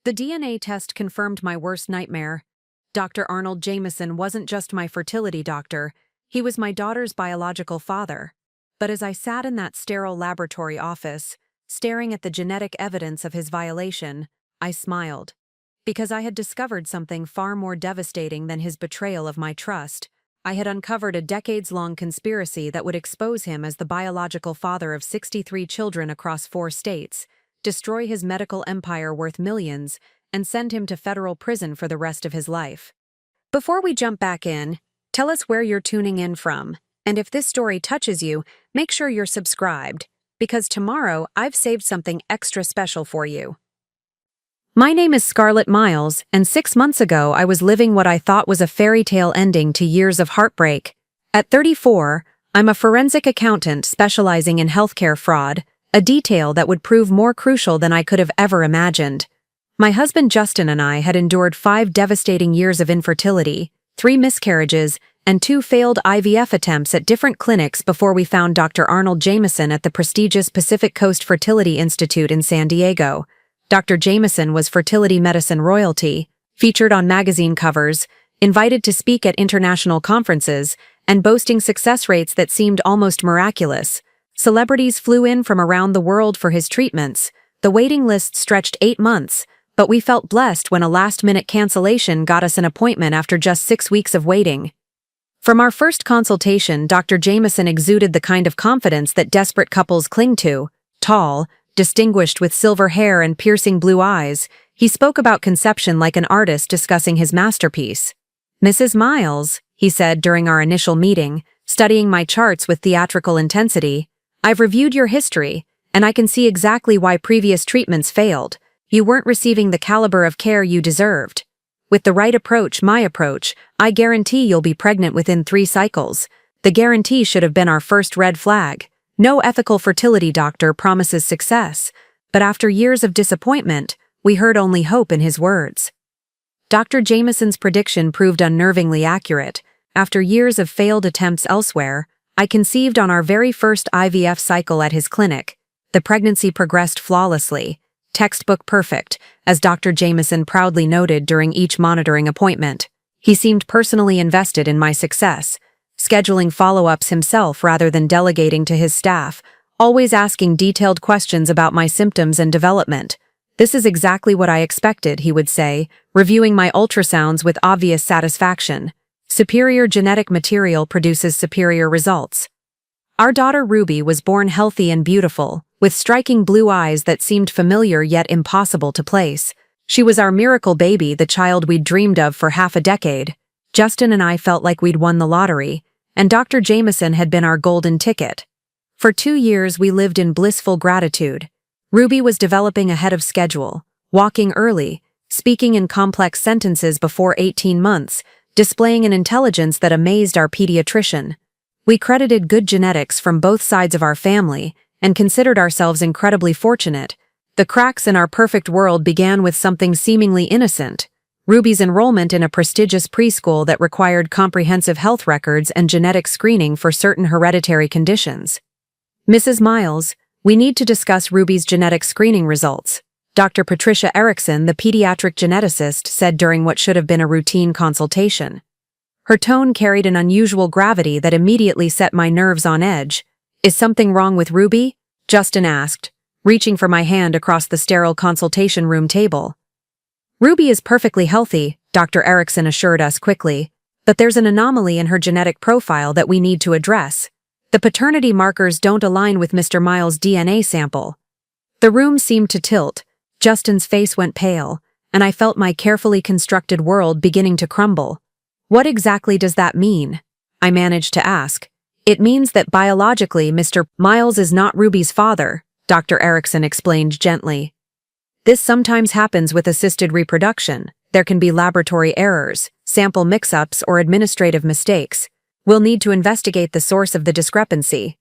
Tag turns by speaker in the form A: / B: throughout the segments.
A: The DNA test confirmed my worst nightmare. Dr. Arnold Jameson wasn't just my fertility doctor, he was my daughter's biological father. But as I sat in that sterile laboratory office, staring at the genetic evidence of his violation, I smiled. Because I had discovered something far more devastating than his betrayal of my trust. I had uncovered a decades-long conspiracy that would expose him as the biological father of 63 children across 4 states, destroy his medical empire worth millions, and send him to federal prison for the rest of his life. Before we jump back in, tell us where you're tuning in from, and if this story touches you, make sure you're subscribed, because tomorrow I've saved something extra special for you. My name is Scarlett Miles, and 6 months ago I was living what I thought was a fairy tale ending to years of heartbreak. At 34, I'm a forensic accountant specializing in healthcare fraud, a detail that would prove more crucial than I could have ever imagined. My husband Justin and I had endured 5 devastating years of infertility, 3 miscarriages, and 2 failed IVF attempts at different clinics before we found Dr. Arnold Jameson at the prestigious Pacific Coast Fertility Institute in San Diego. Dr. Jameson was fertility medicine royalty, featured on magazine covers, invited to speak at international conferences, and boasting success rates that seemed almost miraculous. Celebrities flew in from around the world for his treatments. The waiting list stretched 8 months, but we felt blessed when a last-minute cancellation got us an appointment after just 6 weeks of waiting. From our first consultation, Dr. Jameson exuded the kind of confidence that desperate couples cling to. Tall, distinguished with silver hair and piercing blue eyes, he spoke about conception like an artist discussing his masterpiece. "Mrs. Miles," he said during our initial meeting, studying my charts with theatrical intensity, "I've reviewed your history, and I can see exactly why previous treatments failed. You weren't receiving the caliber of care you deserved. With the right approach, my approach, I guarantee you'll be pregnant within 3 cycles. The guarantee should have been our first red flag. No ethical fertility doctor promises success, but after years of disappointment, we heard only hope in his words." Dr. Jameson's prediction proved unnervingly accurate. After years of failed attempts elsewhere, I conceived on our very first IVF cycle at his clinic. The pregnancy progressed flawlessly, textbook perfect, as Dr. Jameson proudly noted during each monitoring appointment. He seemed personally invested in my success, scheduling follow-ups himself rather than delegating to his staff, always asking detailed questions about my symptoms and development. "This is exactly what I expected," he would say, reviewing my ultrasounds with obvious satisfaction. "Superior genetic material produces superior results." Our daughter Ruby was born healthy and beautiful, with striking blue eyes that seemed familiar yet impossible to place. She was our miracle baby, the child we'd dreamed of for half a decade. Justin and I felt like we'd won the lottery, and Dr. Jameson had been our golden ticket. For 2 years we lived in blissful gratitude. Ruby was developing ahead of schedule, walking early, speaking in complex sentences before 18 months, displaying an intelligence that amazed our pediatrician. We credited good genetics from both sides of our family and considered ourselves incredibly fortunate. The cracks in our perfect world began with something seemingly innocent: Ruby's enrollment in a prestigious preschool that required comprehensive health records and genetic screening for certain hereditary conditions. "Mrs. Miles, we need to discuss Ruby's genetic screening results," Dr. Patricia Erickson, the pediatric geneticist, said during what should have been a routine consultation. Her tone carried an unusual gravity that immediately set my nerves on edge. "Is something wrong with Ruby?" Justin asked, reaching for my hand across the sterile consultation room table. "Ruby is perfectly healthy," Dr. Erickson assured us quickly, "but there's an anomaly in her genetic profile that we need to address. The paternity markers don't align with Mr. Miles' DNA sample." The room seemed to tilt, Justin's face went pale, and I felt my carefully constructed world beginning to crumble. "What exactly does that mean?" I managed to ask. "It means that biologically Mr. Miles is not Ruby's father," Dr. Erickson explained gently. "This sometimes happens with assisted reproduction. There can be laboratory errors, sample mix-ups, or administrative mistakes. We'll need to investigate the source of the discrepancy."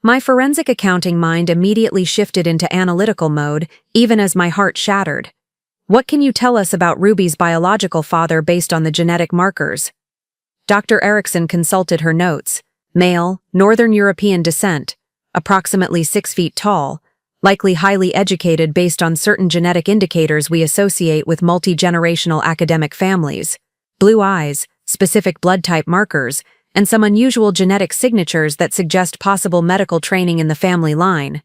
A: My forensic accounting mind immediately shifted into analytical mode, even as my heart shattered. "What can you tell us about Ruby's biological father based on the genetic markers?" Dr. Erickson consulted her notes. Male, Northern European descent, approximately 6 feet tall, likely highly educated based on certain genetic indicators we associate with multi-generational academic families, blue eyes, specific blood type markers, and some unusual genetic signatures that suggest possible medical training in the family line.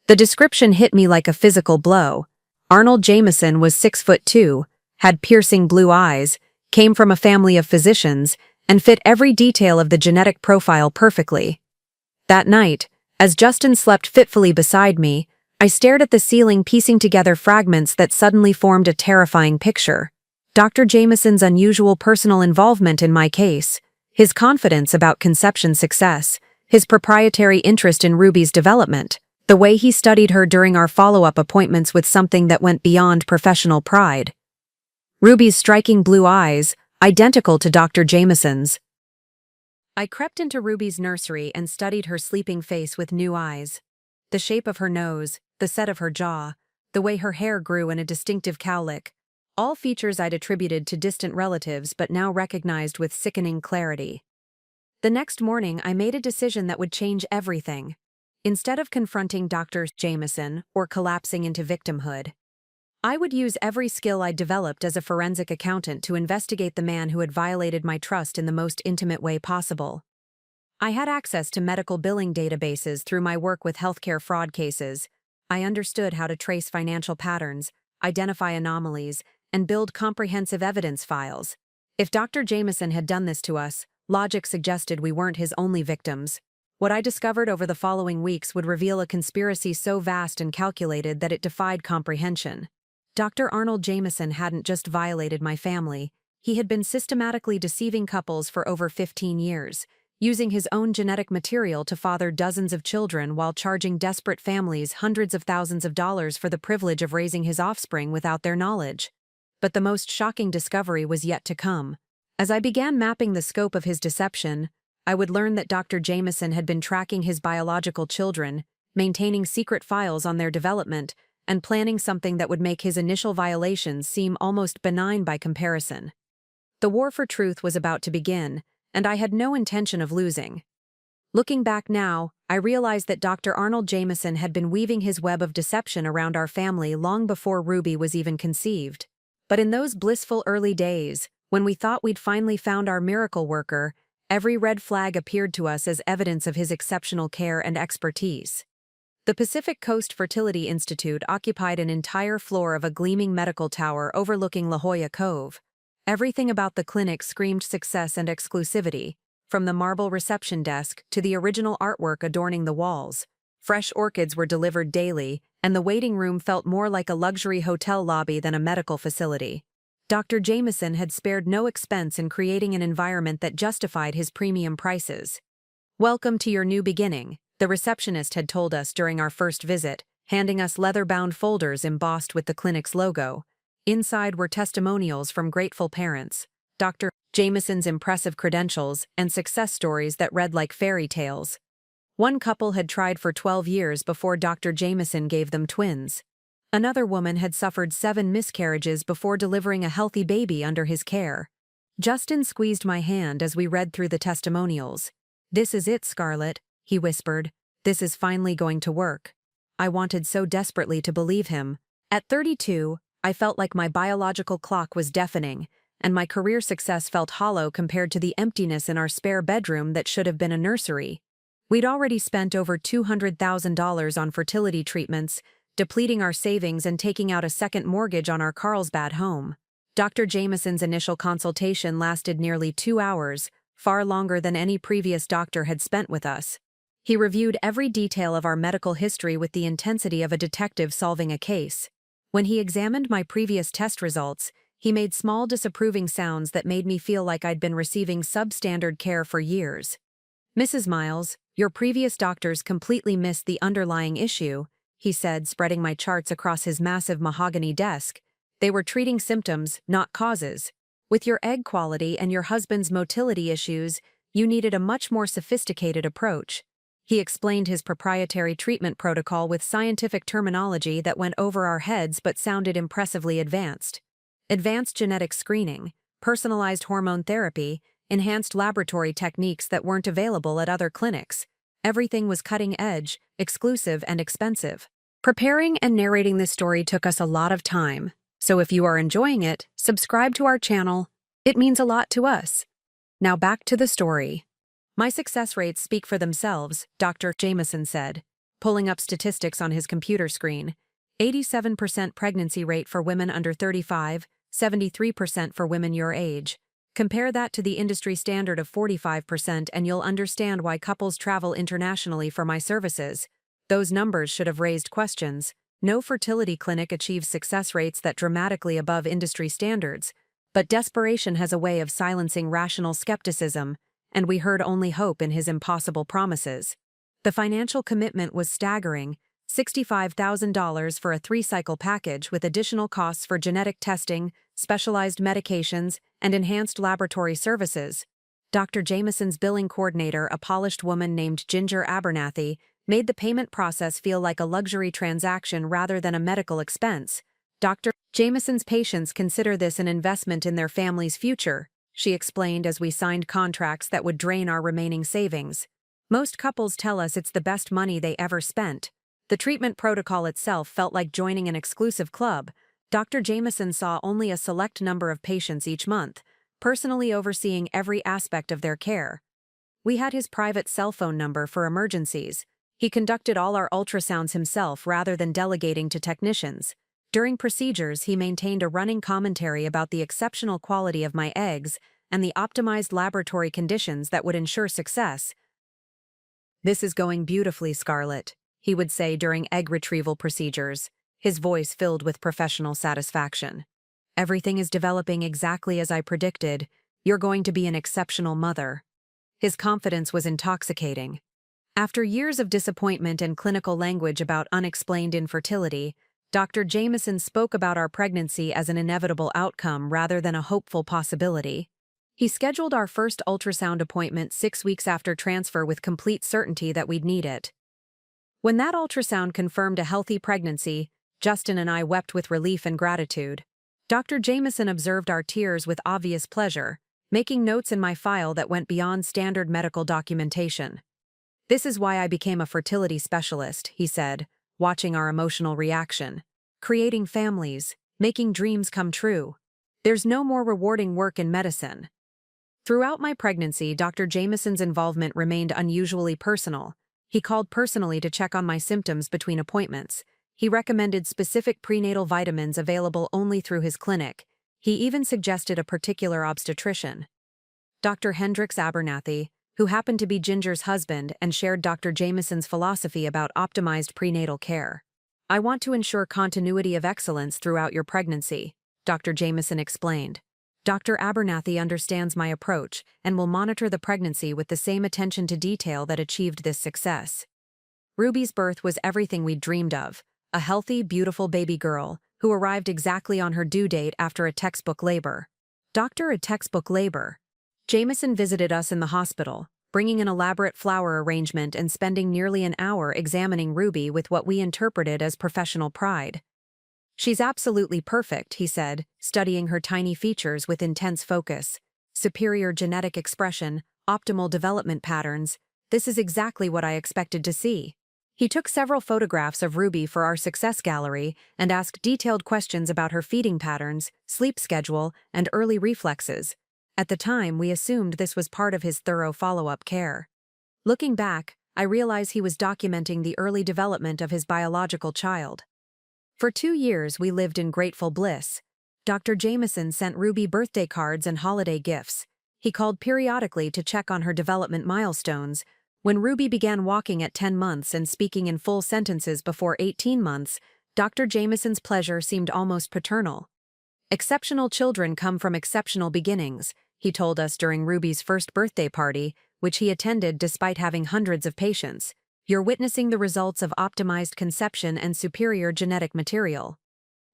A: The description hit me like a physical blow. Arnold Jameson was 6'2", had piercing blue eyes, came from a family of physicians, and fit every detail of the genetic profile perfectly. That night, as Justin slept fitfully beside me, I stared at the ceiling, piecing together fragments that suddenly formed a terrifying picture. Dr. Jameson's unusual personal involvement in my case, his confidence about conception success, his proprietary interest in Ruby's development, the way he studied her during our follow-up appointments with something that went beyond professional pride. Ruby's striking blue eyes, identical to Dr. Jameson's. I crept into Ruby's nursery and studied her sleeping face with new eyes. The shape of her nose, the set of her jaw, the way her hair grew in a distinctive cowlick, all features I'd attributed to distant relatives but now recognized with sickening clarity. The next morning, I made a decision that would change everything. Instead of confronting Dr. Jameson or collapsing into victimhood, I would use every skill I'd developed as a forensic accountant to investigate the man who had violated my trust in the most intimate way possible. I had access to medical billing databases through my work with healthcare fraud cases. I understood how to trace financial patterns, identify anomalies, and build comprehensive evidence files. If Dr. Jameson had done this to us, logic suggested we weren't his only victims. What I discovered over the following weeks would reveal a conspiracy so vast and calculated that it defied comprehension. Dr. Arnold Jameson hadn't just violated my family, he had been systematically deceiving couples for over 15 years, using his own genetic material to father dozens of children while charging desperate families hundreds of thousands of dollars for the privilege of raising his offspring without their knowledge. But the most shocking discovery was yet to come. As I began mapping the scope of his deception, I would learn that Dr. Jameson had been tracking his biological children, maintaining secret files on their development, and planning something that would make his initial violations seem almost benign by comparison. The war for truth was about to begin, and I had no intention of losing. Looking back now, I realized that Dr. Arnold Jameson had been weaving his web of deception around our family long before Ruby was even conceived. But in those blissful early days, when we thought we'd finally found our miracle worker, every red flag appeared to us as evidence of his exceptional care and expertise. The Pacific Coast Fertility Institute occupied an entire floor of a gleaming medical tower overlooking La Jolla Cove. Everything about the clinic screamed success and exclusivity, from the marble reception desk to the original artwork adorning the walls. Fresh orchids were delivered daily, and the waiting room felt more like a luxury hotel lobby than a medical facility. Dr. Jameson had spared no expense in creating an environment that justified his premium prices. "Welcome to your new beginning," the receptionist had told us during our first visit, handing us leather-bound folders embossed with the clinic's logo. Inside were testimonials from grateful parents, Dr. Jameson's impressive credentials, and success stories that read like fairy tales. One couple had tried for 12 years before Dr. Jameson gave them twins. Another woman had suffered 7 miscarriages before delivering a healthy baby under his care. Justin squeezed my hand as we read through the testimonials. "This is it, Scarlett," he whispered. "This is finally going to work." I wanted so desperately to believe him. At 32, I felt like my biological clock was deafening, and my career success felt hollow compared to the emptiness in our spare bedroom that should have been a nursery. We'd already spent over $200,000 on fertility treatments, depleting our savings and taking out a second mortgage on our Carlsbad home. Dr. Jameson's initial consultation lasted nearly 2 hours, far longer than any previous doctor had spent with us. He reviewed every detail of our medical history with the intensity of a detective solving a case. When he examined my previous test results, he made small disapproving sounds that made me feel like I'd been receiving substandard care for years. "Mrs. Miles, your previous doctors completely missed the underlying issue," he said, spreading my charts across his massive mahogany desk. "They were treating symptoms, not causes. With your egg quality and your husband's motility issues, you needed a much more sophisticated approach." He explained his proprietary treatment protocol with scientific terminology that went over our heads but sounded impressively advanced. Advanced genetic screening, personalized hormone therapy, enhanced laboratory techniques that weren't available at other clinics. Everything was cutting edge, exclusive, and expensive. Preparing and narrating this story took us a lot of time, so if you are enjoying it, subscribe to our channel. It means a lot to us. Now back to the story. My success rates speak for themselves, Dr. Jameson said, pulling up statistics on his computer screen. 87% pregnancy rate for women under 35, 73% for women your age. Compare that to the industry standard of 45% and you'll understand why couples travel internationally for my services. Those numbers should have raised questions. No fertility clinic achieves success rates that dramatically above industry standards, but desperation has a way of silencing rational skepticism, and we heard only hope in his impossible promises. The financial commitment was staggering, $65,000 for a 3-cycle package with additional costs for genetic testing, specialized medications, and enhanced laboratory services. Dr. Jameson's billing coordinator, a polished woman named Ginger Abernathy, made the payment process feel like a luxury transaction rather than a medical expense. Dr. Jameson's patients consider this an investment in their family's future, she explained as we signed contracts that would drain our remaining savings. Most couples tell us it's the best money they ever spent. The treatment protocol itself felt like joining an exclusive club. Dr. Jameson saw only a select number of patients each month, personally overseeing every aspect of their care. We had his private cell phone number for emergencies. He conducted all our ultrasounds himself rather than delegating to technicians. During procedures, he maintained a running commentary about the exceptional quality of my eggs and the optimized laboratory conditions that would ensure success. "This is going beautifully, Scarlett," he would say during egg retrieval procedures, his voice filled with professional satisfaction. "Everything is developing exactly as I predicted. You're going to be an exceptional mother." His confidence was intoxicating. After years of disappointment and clinical language about unexplained infertility, Dr. Jameson spoke about our pregnancy as an inevitable outcome rather than a hopeful possibility. He scheduled our first ultrasound appointment 6 weeks after transfer with complete certainty that we'd need it. When that ultrasound confirmed a healthy pregnancy, Justin and I wept with relief and gratitude. Dr. Jameson observed our tears with obvious pleasure, making notes in my file that went beyond standard medical documentation. "This is why I became a fertility specialist," he said, watching our emotional reaction. "Creating families, making dreams come true. There's no more rewarding work in medicine." Throughout my pregnancy, Dr. Jameson's involvement remained unusually personal. He called personally to check on my symptoms between appointments. He recommended specific prenatal vitamins available only through his clinic. He even suggested a particular obstetrician. Dr. Hendricks Abernathy, who happened to be Ginger's husband and shared Dr. Jameson's philosophy about optimized prenatal care. "I want to ensure continuity of excellence throughout your pregnancy," Dr. Jameson explained. "Dr. Abernathy understands my approach and will monitor the pregnancy with the same attention to detail that achieved this success." Ruby's birth was everything we'd dreamed of, a healthy, beautiful baby girl who arrived exactly on her due date after a textbook labor. A textbook labor. Jameson visited us in the hospital, bringing an elaborate flower arrangement and spending nearly an hour examining Ruby with what we interpreted as professional pride. "She's absolutely perfect," he said, studying her tiny features with intense focus. "Superior genetic expression, optimal development patterns. This is exactly what I expected to see." He took several photographs of Ruby for our success gallery and asked detailed questions about her feeding patterns, sleep schedule, and early reflexes. At the time, we assumed this was part of his thorough follow-up care. Looking back, I realize he was documenting the early development of his biological child. For 2 years, we lived in grateful bliss. Dr. Jameson sent Ruby birthday cards and holiday gifts. He called periodically to check on her development milestones. When Ruby began walking at 10 months and speaking in full sentences before 18 months, Dr. Jameson's pleasure seemed almost paternal. "Exceptional children come from exceptional beginnings," he told us during Ruby's first birthday party, which he attended despite having hundreds of patients. "You're witnessing the results of optimized conception and superior genetic material."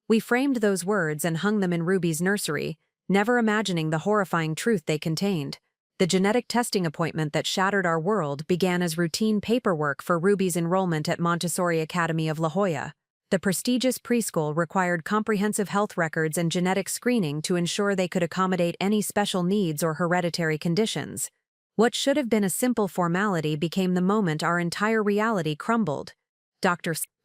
A: We framed those words and hung them in Ruby's nursery, never imagining the horrifying truth they contained. The genetic testing appointment that shattered our world began as routine paperwork for Ruby's enrollment at Montessori Academy of La Jolla. The prestigious preschool required comprehensive health records and genetic screening to ensure they could accommodate any special needs or hereditary conditions. What should have been a simple formality became the moment our entire reality crumbled.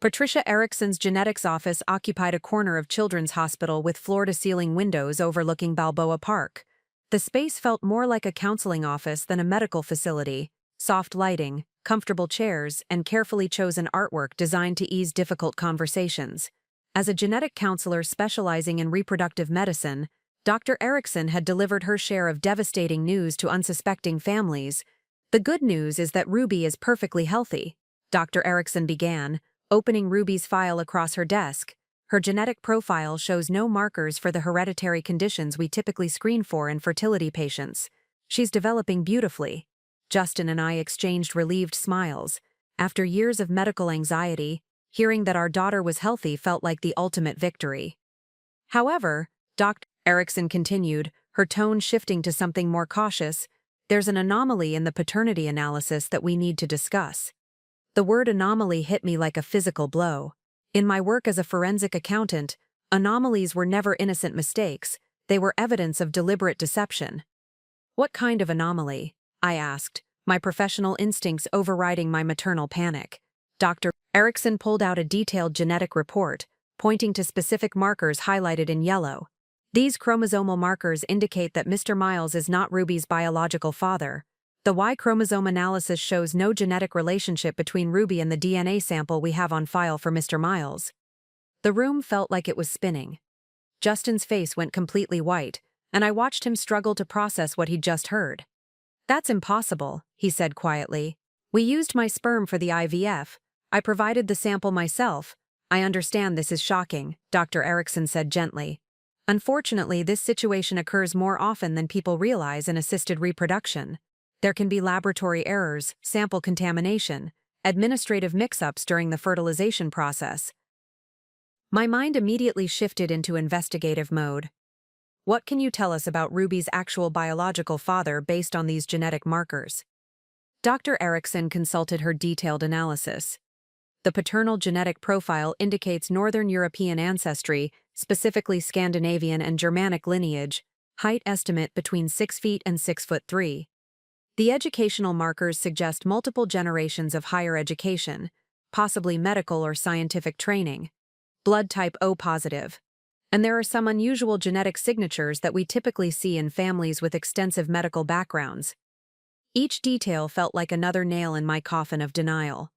A: Patricia Erickson's genetics office occupied a corner of Children's Hospital with floor-to-ceiling windows overlooking Balboa Park. The space felt more like a counseling office than a medical facility. Soft lighting, comfortable chairs, and carefully chosen artwork designed to ease difficult conversations. As a genetic counselor specializing in reproductive medicine, Dr. Erickson had delivered her share of devastating news to unsuspecting families. The good news is that Ruby is perfectly healthy, Dr. Erickson began, opening Ruby's file across her desk. Her genetic profile shows no markers for the hereditary conditions we typically screen for in fertility patients. She's developing beautifully. Justin and I exchanged relieved smiles. After years of medical anxiety, hearing that our daughter was healthy felt like the ultimate victory. However, Dr. Erickson continued, her tone shifting to something more cautious, there's an anomaly in the paternity analysis that we need to discuss. The word anomaly hit me like a physical blow. In my work as a forensic accountant, anomalies were never innocent mistakes, they were evidence of deliberate deception. What kind of anomaly? I asked, my professional instincts overriding my maternal panic. Dr. Erickson pulled out a detailed genetic report, pointing to specific markers highlighted in yellow. These chromosomal markers indicate that Mr. Miles is not Ruby's biological father. The Y chromosome analysis shows no genetic relationship between Ruby and the DNA sample we have on file for Mr. Miles. The room felt like it was spinning. Justin's face went completely white, and I watched him struggle to process what he'd just heard. That's impossible, he said quietly. We used my sperm for the IVF. I provided the sample myself. I understand this is shocking, Dr. Erickson said gently. Unfortunately, this situation occurs more often than people realize in assisted reproduction. There can be laboratory errors, sample contamination, administrative mix-ups during the fertilization process. My mind immediately shifted into investigative mode. What can you tell us about Ruby's actual biological father based on these genetic markers? Dr. Erickson consulted her detailed analysis. The paternal genetic profile indicates Northern European ancestry, specifically Scandinavian and Germanic lineage, height estimate between 6 feet and 6'3". The educational markers suggest multiple generations of higher education, possibly medical or scientific training. Blood type O positive. And there are some unusual genetic signatures that we typically see in families with extensive medical backgrounds. Each detail felt like another nail in my coffin of denial.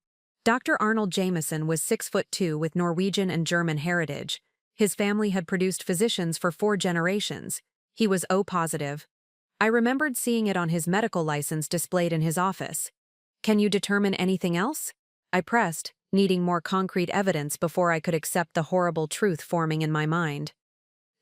A: Dr. Arnold Jameson was 6'2" with Norwegian and German heritage. His family had produced physicians for 4 generations. He was O positive. I remembered seeing it on his medical license displayed in his office. Can you determine anything else? I pressed, needing more concrete evidence before I could accept the horrible truth forming in my mind.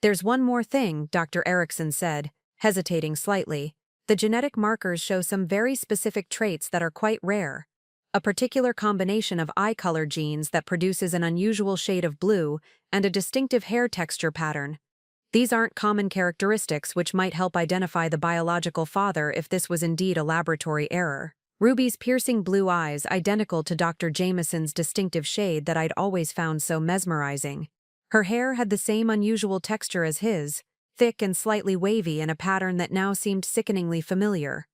A: There's one more thing, Dr. Erickson said, hesitating slightly. The genetic markers show some very specific traits that are quite rare. A particular combination of eye color genes that produces an unusual shade of blue and a distinctive hair texture pattern. These aren't common characteristics which might help identify the biological father if this was indeed a laboratory error. Ruby's piercing blue eyes identical to Dr. Jameson's distinctive shade that I'd always found so mesmerizing. Her hair had the same unusual texture as his, thick and slightly wavy in a pattern that now seemed sickeningly familiar.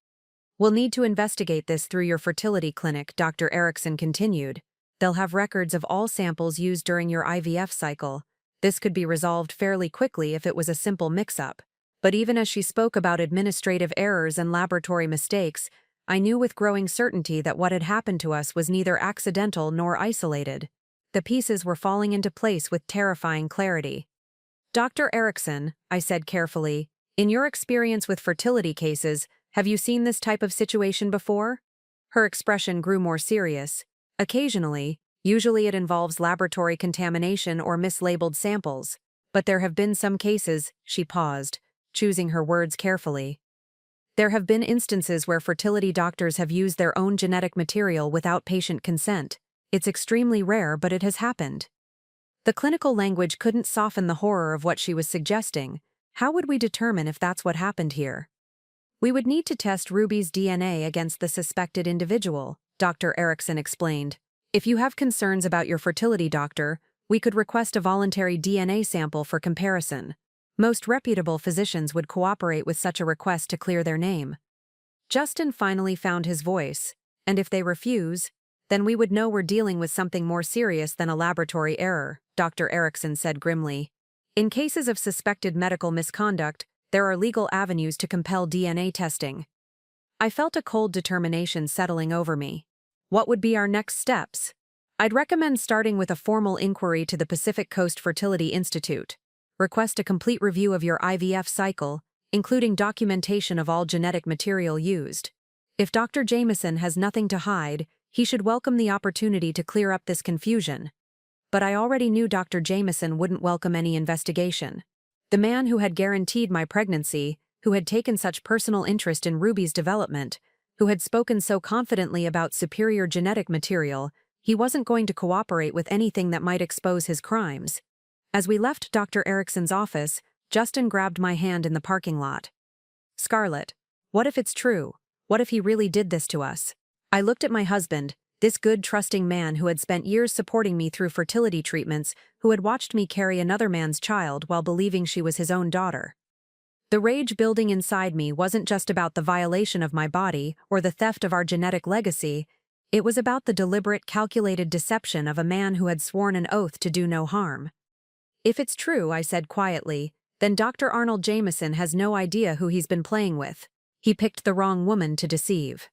A: We'll need to investigate this through your fertility clinic, Dr. Erickson continued. They'll have records of all samples used during your IVF cycle. This could be resolved fairly quickly if it was a simple mix-up. But even as she spoke about administrative errors and laboratory mistakes, I knew with growing certainty that what had happened to us was neither accidental nor isolated. The pieces were falling into place with terrifying clarity. Dr. Erickson, I said carefully, in your experience with fertility cases, have you seen this type of situation before? Her expression grew more serious. Occasionally, usually it involves laboratory contamination or mislabeled samples. But there have been some cases, she paused, choosing her words carefully. There have been instances where fertility doctors have used their own genetic material without patient consent. It's extremely rare, but it has happened. The clinical language couldn't soften the horror of what she was suggesting. How would we determine if that's what happened here? We would need to test Ruby's DNA against the suspected individual, Dr. Erickson explained. If you have concerns about your fertility doctor, we could request a voluntary DNA sample for comparison. Most reputable physicians would cooperate with such a request to clear their name. Justin finally found his voice, and if they refuse, Then we would know we're dealing with something more serious than a laboratory error, Dr. Erickson said grimly. In cases of suspected medical misconduct, there are legal avenues to compel DNA testing. I felt a cold determination settling over me. What would be our next steps? I'd recommend starting with a formal inquiry to the Pacific Coast Fertility Institute. Request a complete review of your IVF cycle, including documentation of all genetic material used. If Dr. Jameson has nothing to hide, he should welcome the opportunity to clear up this confusion. But I already knew Dr. Jameson wouldn't welcome any investigation. The man who had guaranteed my pregnancy, who had taken such personal interest in Ruby's development, who had spoken so confidently about superior genetic material, he wasn't going to cooperate with anything that might expose his crimes. As we left Dr. Erickson's office, Justin grabbed my hand in the parking lot. "Scarlett, what if it's true? What if he really did this to us?" I looked at my husband, this good, trusting man who had spent years supporting me through fertility treatments, who had watched me carry another man's child while believing she was his own daughter. The rage building inside me wasn't just about the violation of my body or the theft of our genetic legacy, it was about the deliberate, calculated deception of a man who had sworn an oath to do no harm. "If it's true," I said quietly, "then Dr. Arnold Jameson has no idea who he's been playing with. He picked the wrong woman to deceive."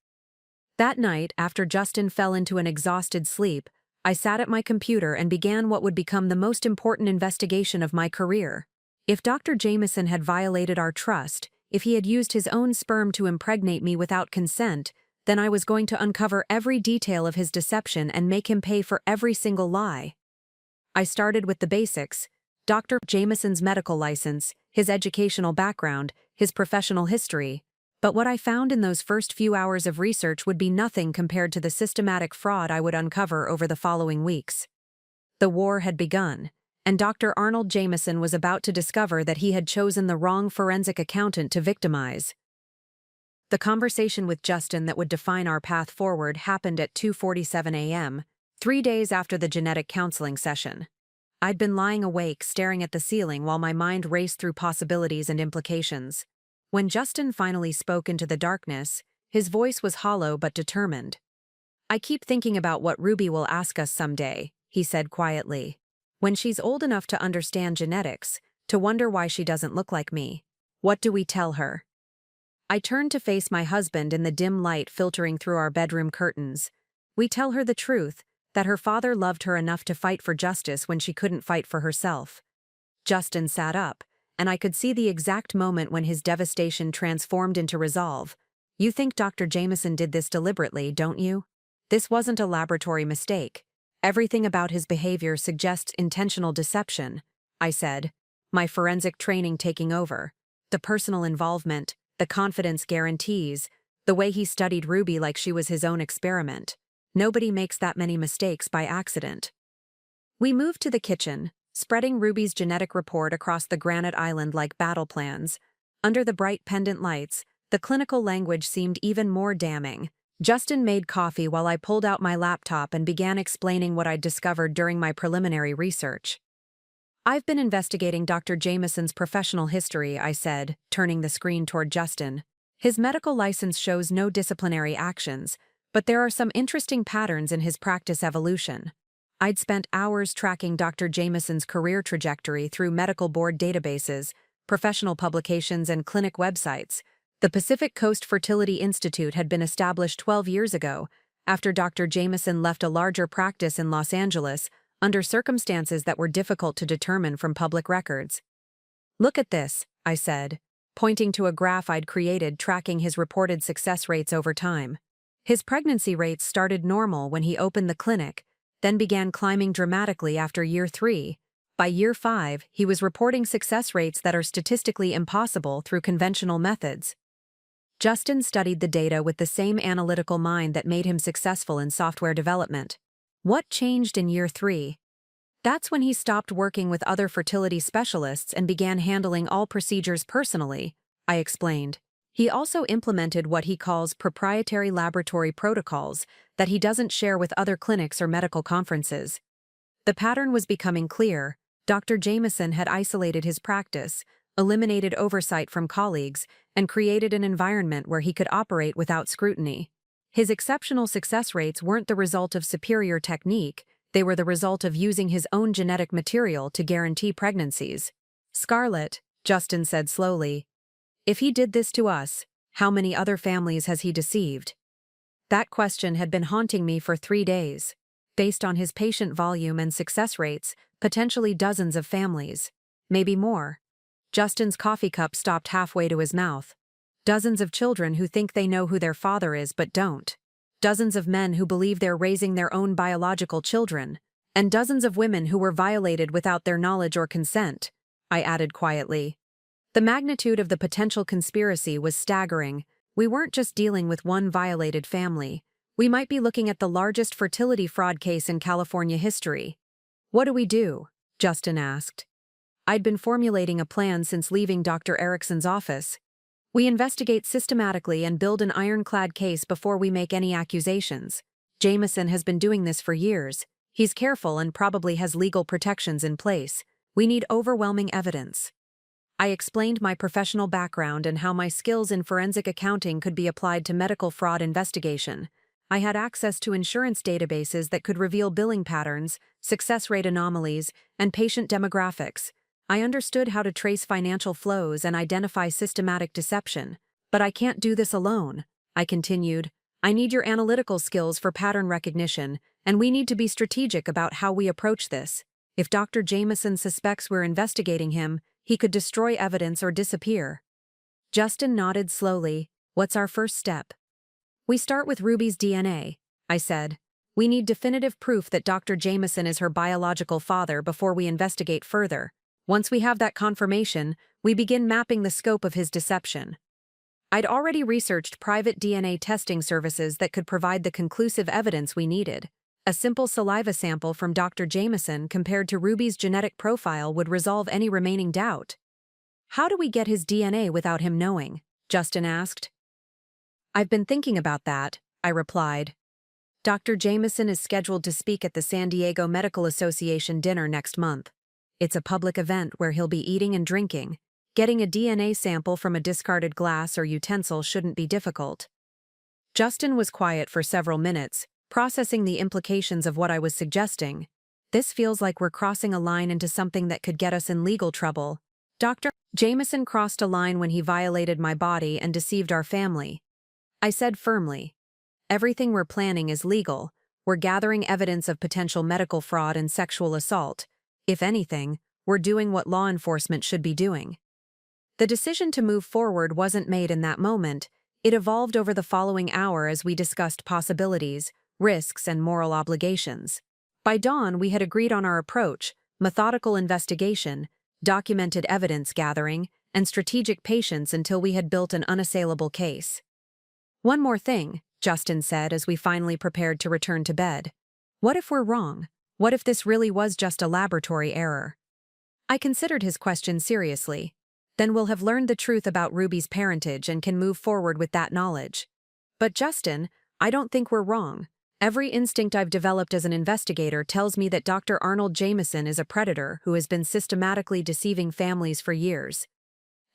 A: That night, after Justin fell into an exhausted sleep, I sat at my computer and began what would become the most important investigation of my career. If Dr. Jameson had violated our trust, if he had used his own sperm to impregnate me without consent, then I was going to uncover every detail of his deception and make him pay for every single lie. I started with the basics: Dr. Jameson's medical license, his educational background, his professional history. But what I found in those first few hours of research would be nothing compared to the systematic fraud I would uncover over the following weeks. The war had begun, and Dr. Arnold Jameson was about to discover that he had chosen the wrong forensic accountant to victimize. The conversation with Justin that would define our path forward happened at 2:47 a.m., 3 days after the genetic counseling session. I'd been lying awake, staring at the ceiling while my mind raced through possibilities and implications. When Justin finally spoke into the darkness, his voice was hollow but determined. "I keep thinking about what Ruby will ask us someday," he said quietly. "When she's old enough to understand genetics, to wonder why she doesn't look like me. What do we tell her?" I turned to face my husband in the dim light filtering through our bedroom curtains. "We tell her the truth, that her father loved her enough to fight for justice when she couldn't fight for herself." Justin sat up, and I could see the exact moment when his devastation transformed into resolve. "You think Dr. Jameson did this deliberately, don't you? This wasn't a laboratory mistake. Everything about his behavior suggests intentional deception," I said, my forensic training taking over. The personal involvement, the confidence guarantees, the way he studied Ruby like she was his own experiment. Nobody makes that many mistakes by accident. We moved to the kitchen, spreading Ruby's genetic report across the granite island like battle plans. Under the bright pendant lights, the clinical language seemed even more damning. Justin made coffee while I pulled out my laptop and began explaining what I'd discovered during my preliminary research. "I've been investigating Dr. Jameson's professional history," I said, turning the screen toward Justin. "His medical license shows no disciplinary actions, but there are some interesting patterns in his practice evolution." I'd spent hours tracking Dr. Jameson's career trajectory through medical board databases, professional publications, and clinic websites. The Pacific Coast Fertility Institute had been established 12 years ago, after Dr. Jameson left a larger practice in Los Angeles, under circumstances that were difficult to determine from public records. "Look at this," I said, pointing to a graph I'd created tracking his reported success rates over time. His pregnancy rates started normal when he opened the clinic, then began climbing dramatically after year 3. By year 5, he was reporting success rates that are statistically impossible through conventional methods. Justin studied the data with the same analytical mind that made him successful in software development. What changed in year 3? That's when he stopped working with other fertility specialists and began handling all procedures personally, I explained. He also implemented what he calls proprietary laboratory protocols that he doesn't share with other clinics or medical conferences. The pattern was becoming clear. Dr. Jameson had isolated his practice, eliminated oversight from colleagues, and created an environment where he could operate without scrutiny. His exceptional success rates weren't the result of superior technique, they were the result of using his own genetic material to guarantee pregnancies. Scarlett, Justin said slowly, if he did this to us, how many other families has he deceived? That question had been haunting me for 3 days. Based on his patient volume and success rates, potentially dozens of families. Maybe more. Justin's coffee cup stopped halfway to his mouth. Dozens of children who think they know who their father is but don't. Dozens of men who believe they're raising their own biological children. And dozens of women who were violated without their knowledge or consent, I added quietly. The magnitude of the potential conspiracy was staggering. We weren't just dealing with one violated family. We might be looking at the largest fertility fraud case in California history. What do we do? Justin asked. I'd been formulating a plan since leaving Dr. Erickson's office. We investigate systematically and build an ironclad case before we make any accusations. Jameson has been doing this for years. He's careful and probably has legal protections in place. We need overwhelming evidence. I explained my professional background and how my skills in forensic accounting could be applied to medical fraud investigation. I had access to insurance databases that could reveal billing patterns, success rate anomalies, and patient demographics. I understood how to trace financial flows and identify systematic deception. But I can't do this alone, I continued. I need your analytical skills for pattern recognition, and we need to be strategic about how we approach this. If Dr. Jameson suspects we're investigating him, he could destroy evidence or disappear. Justin nodded slowly. What's our first step? We start with Ruby's DNA, I said. We need definitive proof that Dr. Jameson is her biological father before we investigate further. Once we have that confirmation, we begin mapping the scope of his deception. I'd already researched private DNA testing services that could provide the conclusive evidence we needed. A simple saliva sample from Dr. Jameson compared to Ruby's genetic profile would resolve any remaining doubt. How do we get his DNA without him knowing? Justin asked. I've been thinking about that, I replied. Dr. Jameson is scheduled to speak at the San Diego Medical Association dinner next month. It's a public event where he'll be eating and drinking. Getting a DNA sample from a discarded glass or utensil shouldn't be difficult. Justin was quiet for several minutes, processing the implications of what I was suggesting. This feels like we're crossing a line into something that could get us in legal trouble. Dr. Jameson crossed a line when he violated my body and deceived our family. I said firmly. Everything we're planning is legal. We're gathering evidence of potential medical fraud and sexual assault. If anything, we're doing what law enforcement should be doing. The decision to move forward wasn't made in that moment. It evolved over the following hour as we discussed possibilities, risks, and moral obligations. By dawn, we had agreed on our approach: methodical investigation, documented evidence gathering, and strategic patience until we had built an unassailable case. One more thing, Justin said as we finally prepared to return to bed. What if we're wrong? What if this really was just a laboratory error? I considered his question seriously. Then we'll have learned the truth about Ruby's parentage and can move forward with that knowledge. But Justin, I don't think we're wrong. Every instinct I've developed as an investigator tells me that Dr. Arnold Jameson is a predator who has been systematically deceiving families for years.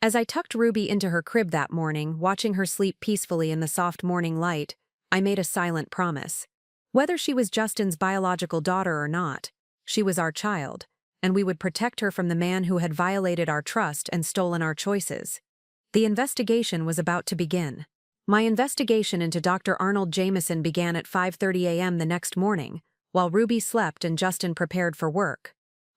A: As I tucked Ruby into her crib that morning, watching her sleep peacefully in the soft morning light, I made a silent promise. Whether she was Justin's biological daughter or not, she was our child, and we would protect her from the man who had violated our trust and stolen our choices. The investigation was about to begin. My investigation into Dr. Arnold Jameson began at 5:30 a.m. the next morning, while Ruby slept and Justin prepared for work.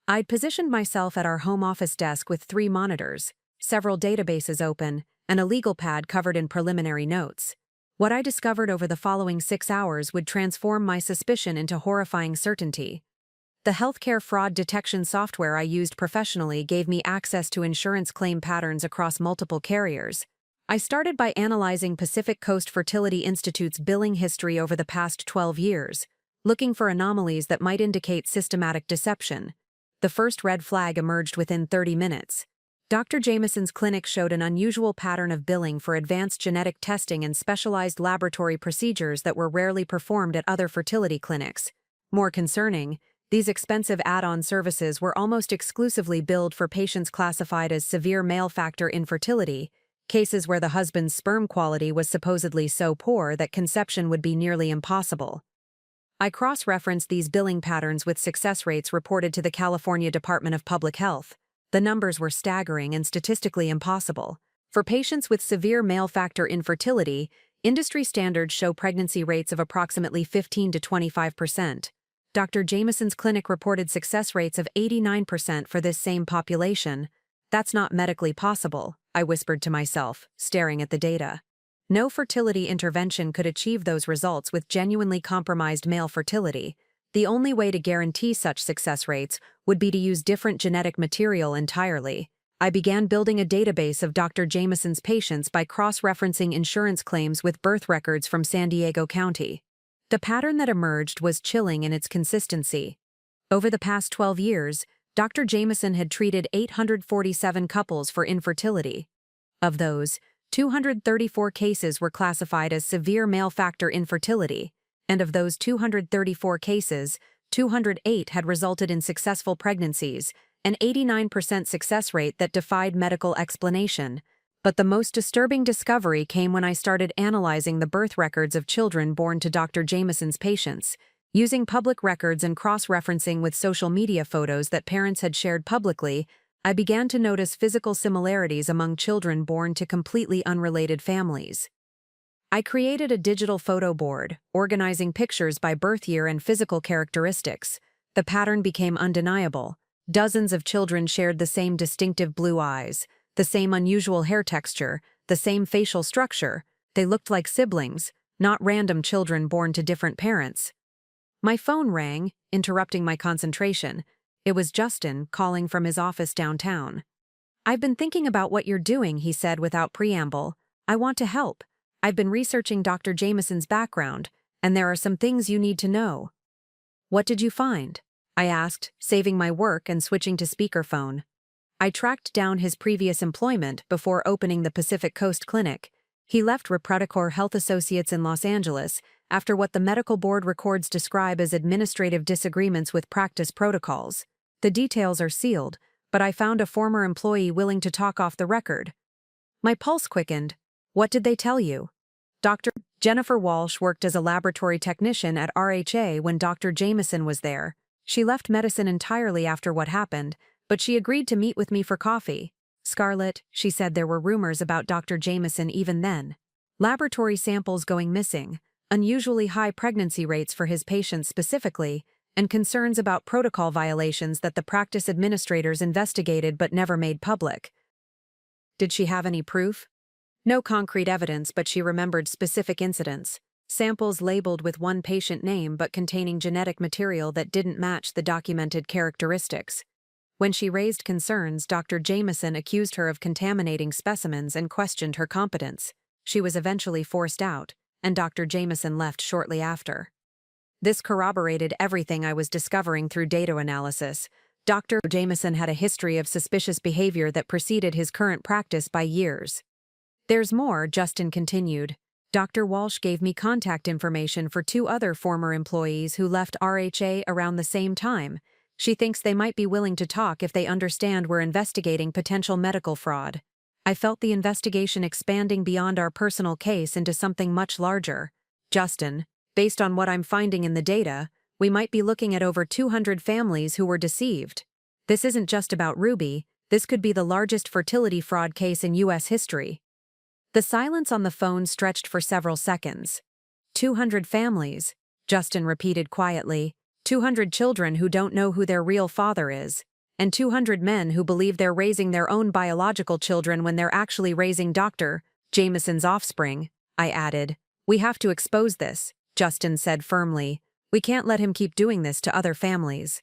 A: I'd positioned myself at our home office desk with 3 monitors, several databases open, and a legal pad covered in preliminary notes. What I discovered over the following 6 hours would transform my suspicion into horrifying certainty. The healthcare fraud detection software I used professionally gave me access to insurance claim patterns across multiple carriers. I started by analyzing Pacific Coast Fertility Institute's billing history over the past 12 years, looking for anomalies that might indicate systematic deception. The first red flag emerged within 30 minutes. Dr. Jameson's clinic showed an unusual pattern of billing for advanced genetic testing and specialized laboratory procedures that were rarely performed at other fertility clinics. More concerning, these expensive add-on services were almost exclusively billed for patients classified as severe male factor infertility, cases where the husband's sperm quality was supposedly so poor that conception would be nearly impossible. I cross-referenced these billing patterns with success rates reported to the California Department of Public Health. The numbers were staggering and statistically impossible. For patients with severe male factor infertility, industry standards show pregnancy rates of approximately 15 to 25%. Dr. Jameson's clinic reported success rates of 89% for this same population. That's not medically possible, I whispered to myself, staring at the data. No fertility intervention could achieve those results with genuinely compromised male fertility. The only way to guarantee such success rates would be to use different genetic material entirely. I began building a database of Dr. Jameson's patients by cross-referencing insurance claims with birth records from San Diego County. The pattern that emerged was chilling in its consistency. Over the past 12 years, Dr. Jameson had treated 847 couples for infertility. Of those, 234 cases were classified as severe male factor infertility, and of those 234 cases, 208 had resulted in successful pregnancies, an 89% success rate that defied medical explanation. But the most disturbing discovery came when I started analyzing the birth records of children born to Dr. Jameson's patients. Using public records and cross-referencing with social media photos that parents had shared publicly, I began to notice physical similarities among children born to completely unrelated families. I created a digital photo board, organizing pictures by birth year and physical characteristics. The pattern became undeniable. Dozens of children shared the same distinctive blue eyes, the same unusual hair texture, the same facial structure. They looked like siblings, not random children born to different parents. My phone rang, interrupting my concentration. It was Justin, calling from his office downtown. "I've been thinking about what you're doing," he said without preamble. "I want to help. I've been researching Dr. Jameson's background, and there are some things you need to know." "What did you find?" I asked, saving my work and switching to speakerphone. I tracked down his previous employment before opening the Pacific Coast Clinic. He left Reproducor Health Associates in Los Angeles after what the medical board records describe as administrative disagreements with practice protocols. The details are sealed, but I found a former employee willing to talk off the record. My pulse quickened. "What did they tell you?" Dr. Jennifer Walsh worked as a laboratory technician at RHA when Dr. Jameson was there. She left medicine entirely after what happened, but she agreed to meet with me for coffee. "Scarlett," she said, "there were rumors about Dr. Jameson even then. Laboratory samples going missing, unusually high pregnancy rates for his patients specifically, and concerns about protocol violations that the practice administrators investigated but never made public." Did she have any proof? No concrete evidence, but she remembered specific incidents. Samples labeled with one patient name but containing genetic material that didn't match the documented characteristics. When she raised concerns, Dr. Jameson accused her of contaminating specimens and questioned her competence. She was eventually forced out, and Dr. Jameson left shortly after. This corroborated everything I was discovering through data analysis. Dr. Jameson had a history of suspicious behavior that preceded his current practice by years. "There's more," Justin continued. "Dr. Walsh gave me contact information for 2 other former employees who left RHA around the same time. She thinks they might be willing to talk if they understand we're investigating potential medical fraud." I felt the investigation expanding beyond our personal case into something much larger. "Justin, based on what I'm finding in the data, we might be looking at over 200 families who were deceived. This isn't just about Ruby, this could be the largest fertility fraud case in U.S. history." The silence on the phone stretched for several seconds. 200 families, Justin repeated quietly. 200 children who don't know who their real father is. And 200 men who believe they're raising their own biological children when they're actually raising Dr. Jameson's offspring, I added. "We have to expose this," Justin said firmly. "We can't let him keep doing this to other families."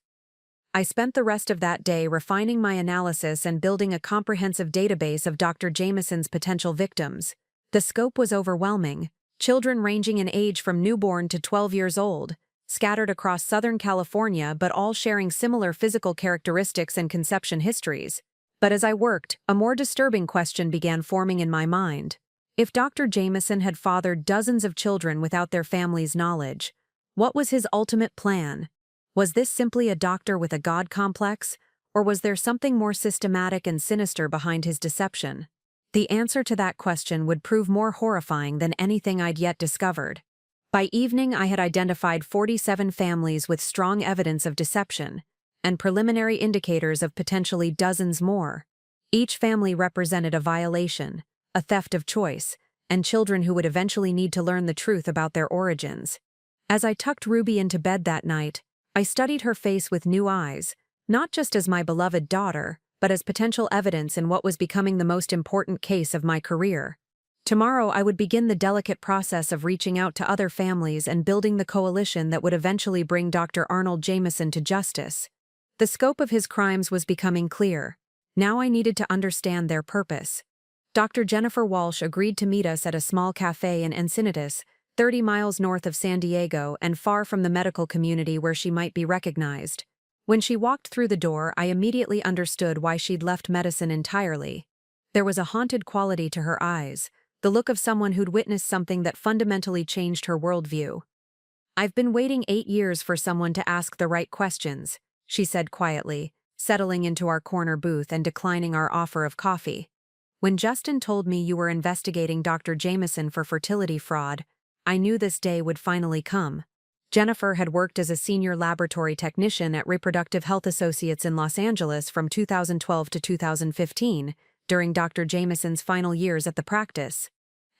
A: I spent the rest of that day refining my analysis and building a comprehensive database of Dr. Jameson's potential victims. The scope was overwhelming. Children ranging in age from newborn to 12 years old, scattered across Southern California but all sharing similar physical characteristics and conception histories. But as I worked, a more disturbing question began forming in my mind. If Dr. Jameson had fathered dozens of children without their family's knowledge, what was his ultimate plan? Was this simply a doctor with a god complex, or was there something more systematic and sinister behind his deception? The answer to that question would prove more horrifying than anything I'd yet discovered. By evening, I had identified 47 families with strong evidence of deception, and preliminary indicators of potentially dozens more. Each family represented a violation, a theft of choice, and children who would eventually need to learn the truth about their origins. As I tucked Ruby into bed that night, I studied her face with new eyes, not just as my beloved daughter, but as potential evidence in what was becoming the most important case of my career. Tomorrow I would begin the delicate process of reaching out to other families and building the coalition that would eventually bring Dr. Arnold Jameson to justice. The scope of his crimes was becoming clear. Now I needed to understand their purpose. Dr. Jennifer Walsh agreed to meet us at a small cafe in Encinitas, 30 miles north of San Diego and far from the medical community where she might be recognized. When she walked through the door, I immediately understood why she'd left medicine entirely. There was a haunted quality to her eyes, the look of someone who'd witnessed something that fundamentally changed her worldview. "I've been waiting 8 years for someone to ask the right questions," she said quietly, settling into our corner booth and declining our offer of coffee. "When Justin told me you were investigating Dr. Jameson for fertility fraud, I knew this day would finally come." Jennifer had worked as a senior laboratory technician at Reproductive Health Associates in Los Angeles from 2012 to 2015, during Dr. Jameson's final years at the practice.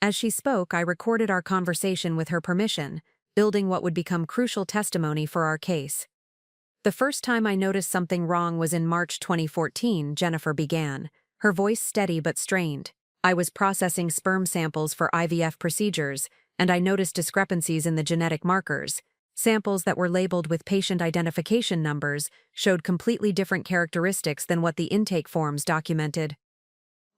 A: As she spoke, I recorded our conversation with her permission, building what would become crucial testimony for our case. "The first time I noticed something wrong was in March 2014, Jennifer began, her voice steady but strained. "I was processing sperm samples for IVF procedures, and I noticed discrepancies in the genetic markers. Samples that were labeled with patient identification numbers showed completely different characteristics than what the intake forms documented."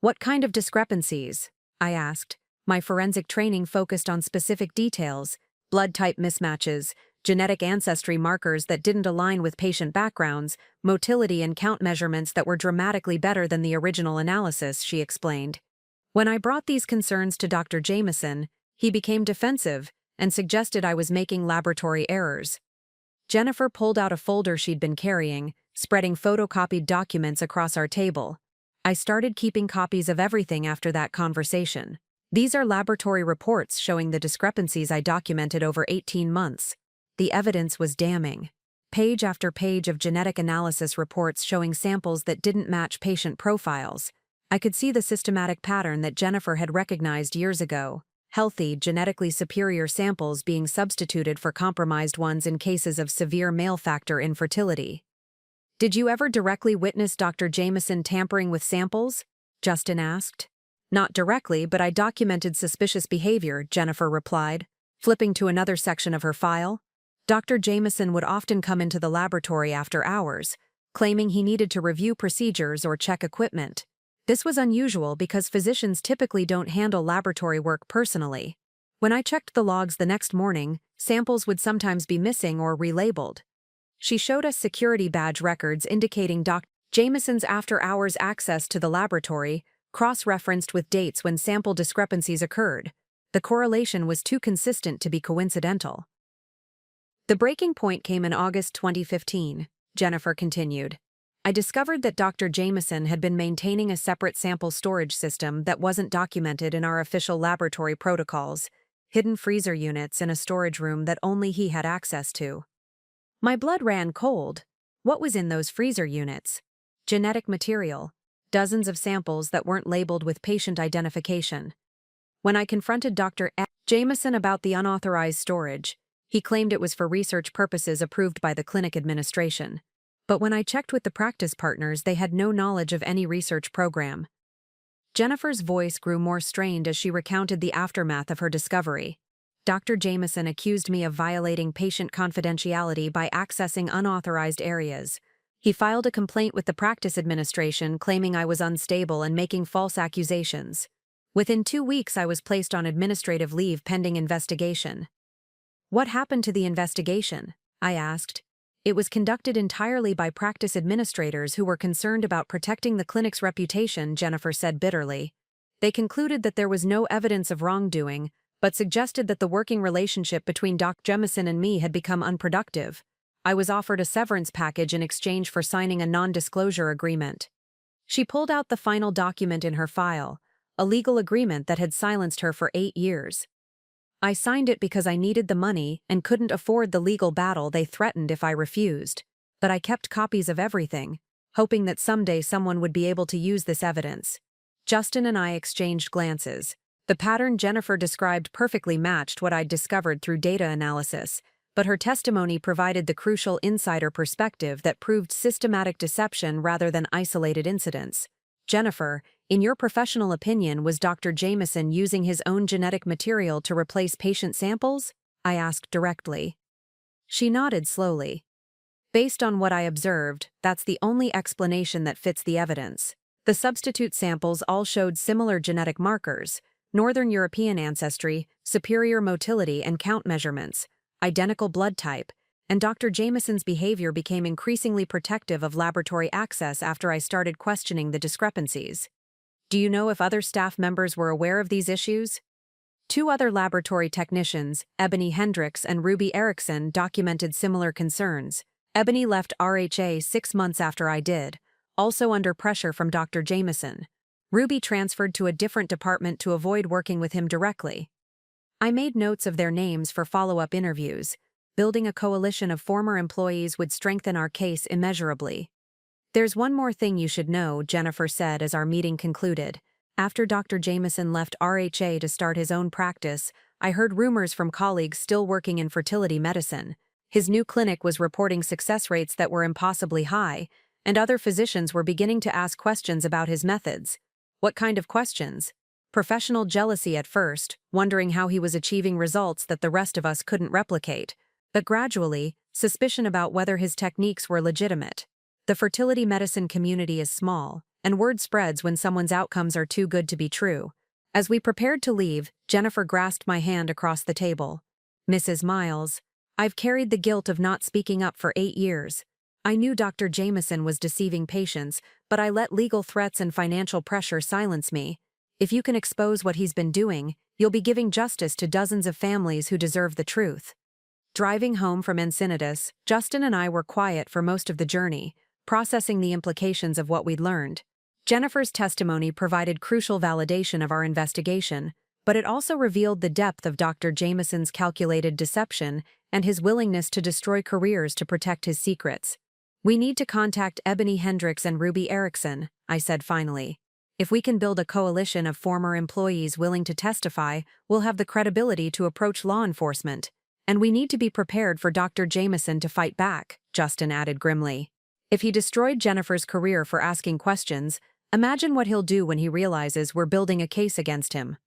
A: "What kind of discrepancies?" I asked. My forensic training focused on specific details: blood type mismatches, genetic ancestry markers that didn't align with patient backgrounds, motility and count measurements that were dramatically better than the original analysis, she explained. When I brought these concerns to Dr. Jameson, he became defensive and suggested I was making laboratory errors. Jennifer pulled out a folder she'd been carrying, spreading photocopied documents across our table. "I started keeping copies of everything after that conversation. These are laboratory reports showing the discrepancies I documented over 18 months. The evidence was damning. Page after page of genetic analysis reports showing samples that didn't match patient profiles. I could see the systematic pattern that Jennifer had recognized years ago: healthy, genetically superior samples being substituted for compromised ones in cases of severe male factor infertility." "Did you ever directly witness Dr. Jameson tampering with samples?" Justin asked. "Not directly, but I documented suspicious behavior," Jennifer replied, flipping to another section of her file. "Dr. Jameson would often come into the laboratory after hours, claiming he needed to review procedures or check equipment. This was unusual because physicians typically don't handle laboratory work personally. When I checked the logs the next morning, samples would sometimes be missing or relabeled." She showed us security badge records indicating Dr. Jameson's after-hours access to the laboratory, cross-referenced with dates when sample discrepancies occurred. The correlation was too consistent to be coincidental. "The breaking point came in August 2015, Jennifer continued. "I discovered that Dr. Jameson had been maintaining a separate sample storage system that wasn't documented in our official laboratory protocols, hidden freezer units in a storage room that only he had access to." My blood ran cold. What was in those freezer units? Genetic material. Dozens of samples that weren't labeled with patient identification. When I confronted Dr. Jameson about the unauthorized storage, he claimed it was for research purposes approved by the clinic administration. But when I checked with the practice partners, they had no knowledge of any research program. Jennifer's voice grew more strained as she recounted the aftermath of her discovery. "Dr. Jameson accused me of violating patient confidentiality by accessing unauthorized areas. He filed a complaint with the practice administration claiming I was unstable and making false accusations. Within 2 weeks, I was placed on administrative leave pending investigation." "What happened to the investigation?" I asked. "It was conducted entirely by practice administrators who were concerned about protecting the clinic's reputation," Jennifer said bitterly. "They concluded that there was no evidence of wrongdoing, but suggested that the working relationship between Dr. Jameson and me had become unproductive. I was offered a severance package in exchange for signing a non-disclosure agreement." She pulled out the final document in her file, a legal agreement that had silenced her for 8 years. I signed it because I needed the money and couldn't afford the legal battle they threatened if I refused. But I kept copies of everything, hoping that someday someone would be able to use this evidence. Justin and I exchanged glances. The pattern Jennifer described perfectly matched what I'd discovered through data analysis, but her testimony provided the crucial insider perspective that proved systematic deception rather than isolated incidents. Jennifer, in your professional opinion, was Dr. Jameson using his own genetic material to replace patient samples? I asked directly. She nodded slowly. Based on what I observed, that's the only explanation that fits the evidence. The substitute samples all showed similar genetic markers: Northern European ancestry, superior motility and count measurements, identical blood type, and Dr. Jameson's behavior became increasingly protective of laboratory access after I started questioning the discrepancies. Do you know if other staff members were aware of these issues? 2 other laboratory technicians, Ebony Hendricks and Ruby Erickson, documented similar concerns. Ebony left RHA 6 months after I did, also under pressure from Dr. Jameson. Ruby transferred to a different department to avoid working with him directly. I made notes of their names for follow-up interviews. Building a coalition of former employees would strengthen our case immeasurably. There's one more thing you should know, Jennifer said as our meeting concluded. After Dr. Jameson left RHA to start his own practice, I heard rumors from colleagues still working in fertility medicine. His new clinic was reporting success rates that were impossibly high, and other physicians were beginning to ask questions about his methods. What kind of questions? Professional jealousy at first, wondering how he was achieving results that the rest of us couldn't replicate. But gradually, suspicion about whether his techniques were legitimate. The fertility medicine community is small, and word spreads when someone's outcomes are too good to be true. As we prepared to leave, Jennifer grasped my hand across the table. Mrs. Miles, I've carried the guilt of not speaking up for 8 years. I knew Dr. Jameson was deceiving patients, but I let legal threats and financial pressure silence me. If you can expose what he's been doing, you'll be giving justice to dozens of families who deserve the truth. Driving home from Encinitas, Justin and I were quiet for most of the journey, processing the implications of what we'd learned. Jennifer's testimony provided crucial validation of our investigation, but it also revealed the depth of Dr. Jameson's calculated deception and his willingness to destroy careers to protect his secrets. We need to contact Ebony Hendricks and Ruby Erickson, I said finally. If we can build a coalition of former employees willing to testify, we'll have the credibility to approach law enforcement. And we need to be prepared for Dr. Jameson to fight back, Justin added grimly. If he destroyed Jennifer's career for asking questions, imagine what he'll do when he realizes we're building a case against him.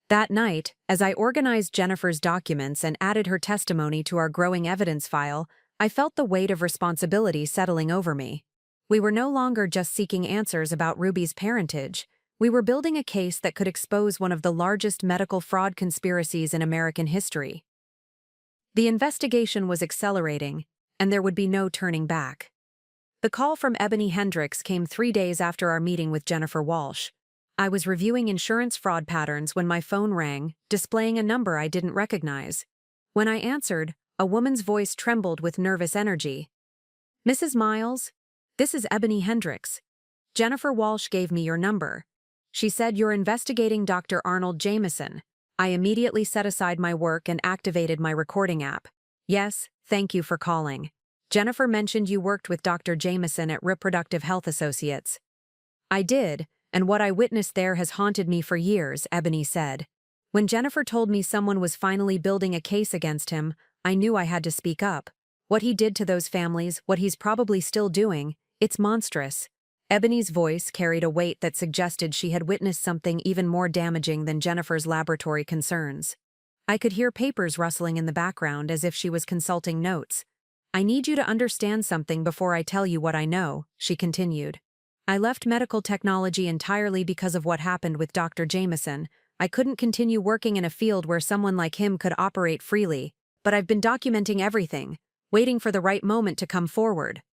A: That night, as I organized Jennifer's documents and added her testimony to our growing evidence file, I felt the weight of responsibility settling over me. We were no longer just seeking answers about Ruby's parentage. We were building a case that could expose one of the largest medical fraud conspiracies in American history. The investigation was accelerating, and there would be no turning back. The call from Ebony Hendricks came 3 days after our meeting with Jennifer Walsh. I was reviewing insurance fraud patterns when my phone rang, displaying a number I didn't recognize. When I answered, a woman's voice trembled with nervous energy. Mrs. Miles, this is Ebony Hendricks. Jennifer Walsh gave me your number. She said you're investigating Dr. Arnold Jameson. I immediately set aside my work and activated my recording app. Yes, thank you for calling. Jennifer mentioned you worked with Dr. Jameson at Reproductive Health Associates. I did, and what I witnessed there has haunted me for years, Ebony said. When Jennifer told me someone was finally building a case against him, I knew I had to speak up. What he did to those families, what he's probably still doing, it's monstrous. Ebony's voice carried a weight that suggested she had witnessed something even more damaging than Jennifer's laboratory concerns. I could hear papers rustling in the background as if she was consulting notes. I need you to understand something before I tell you what I know, she continued. I left medical technology entirely because of what happened with Dr. Jameson. I couldn't continue working in a field where someone like him could operate freely, but I've been documenting everything, waiting for the right moment to come forward.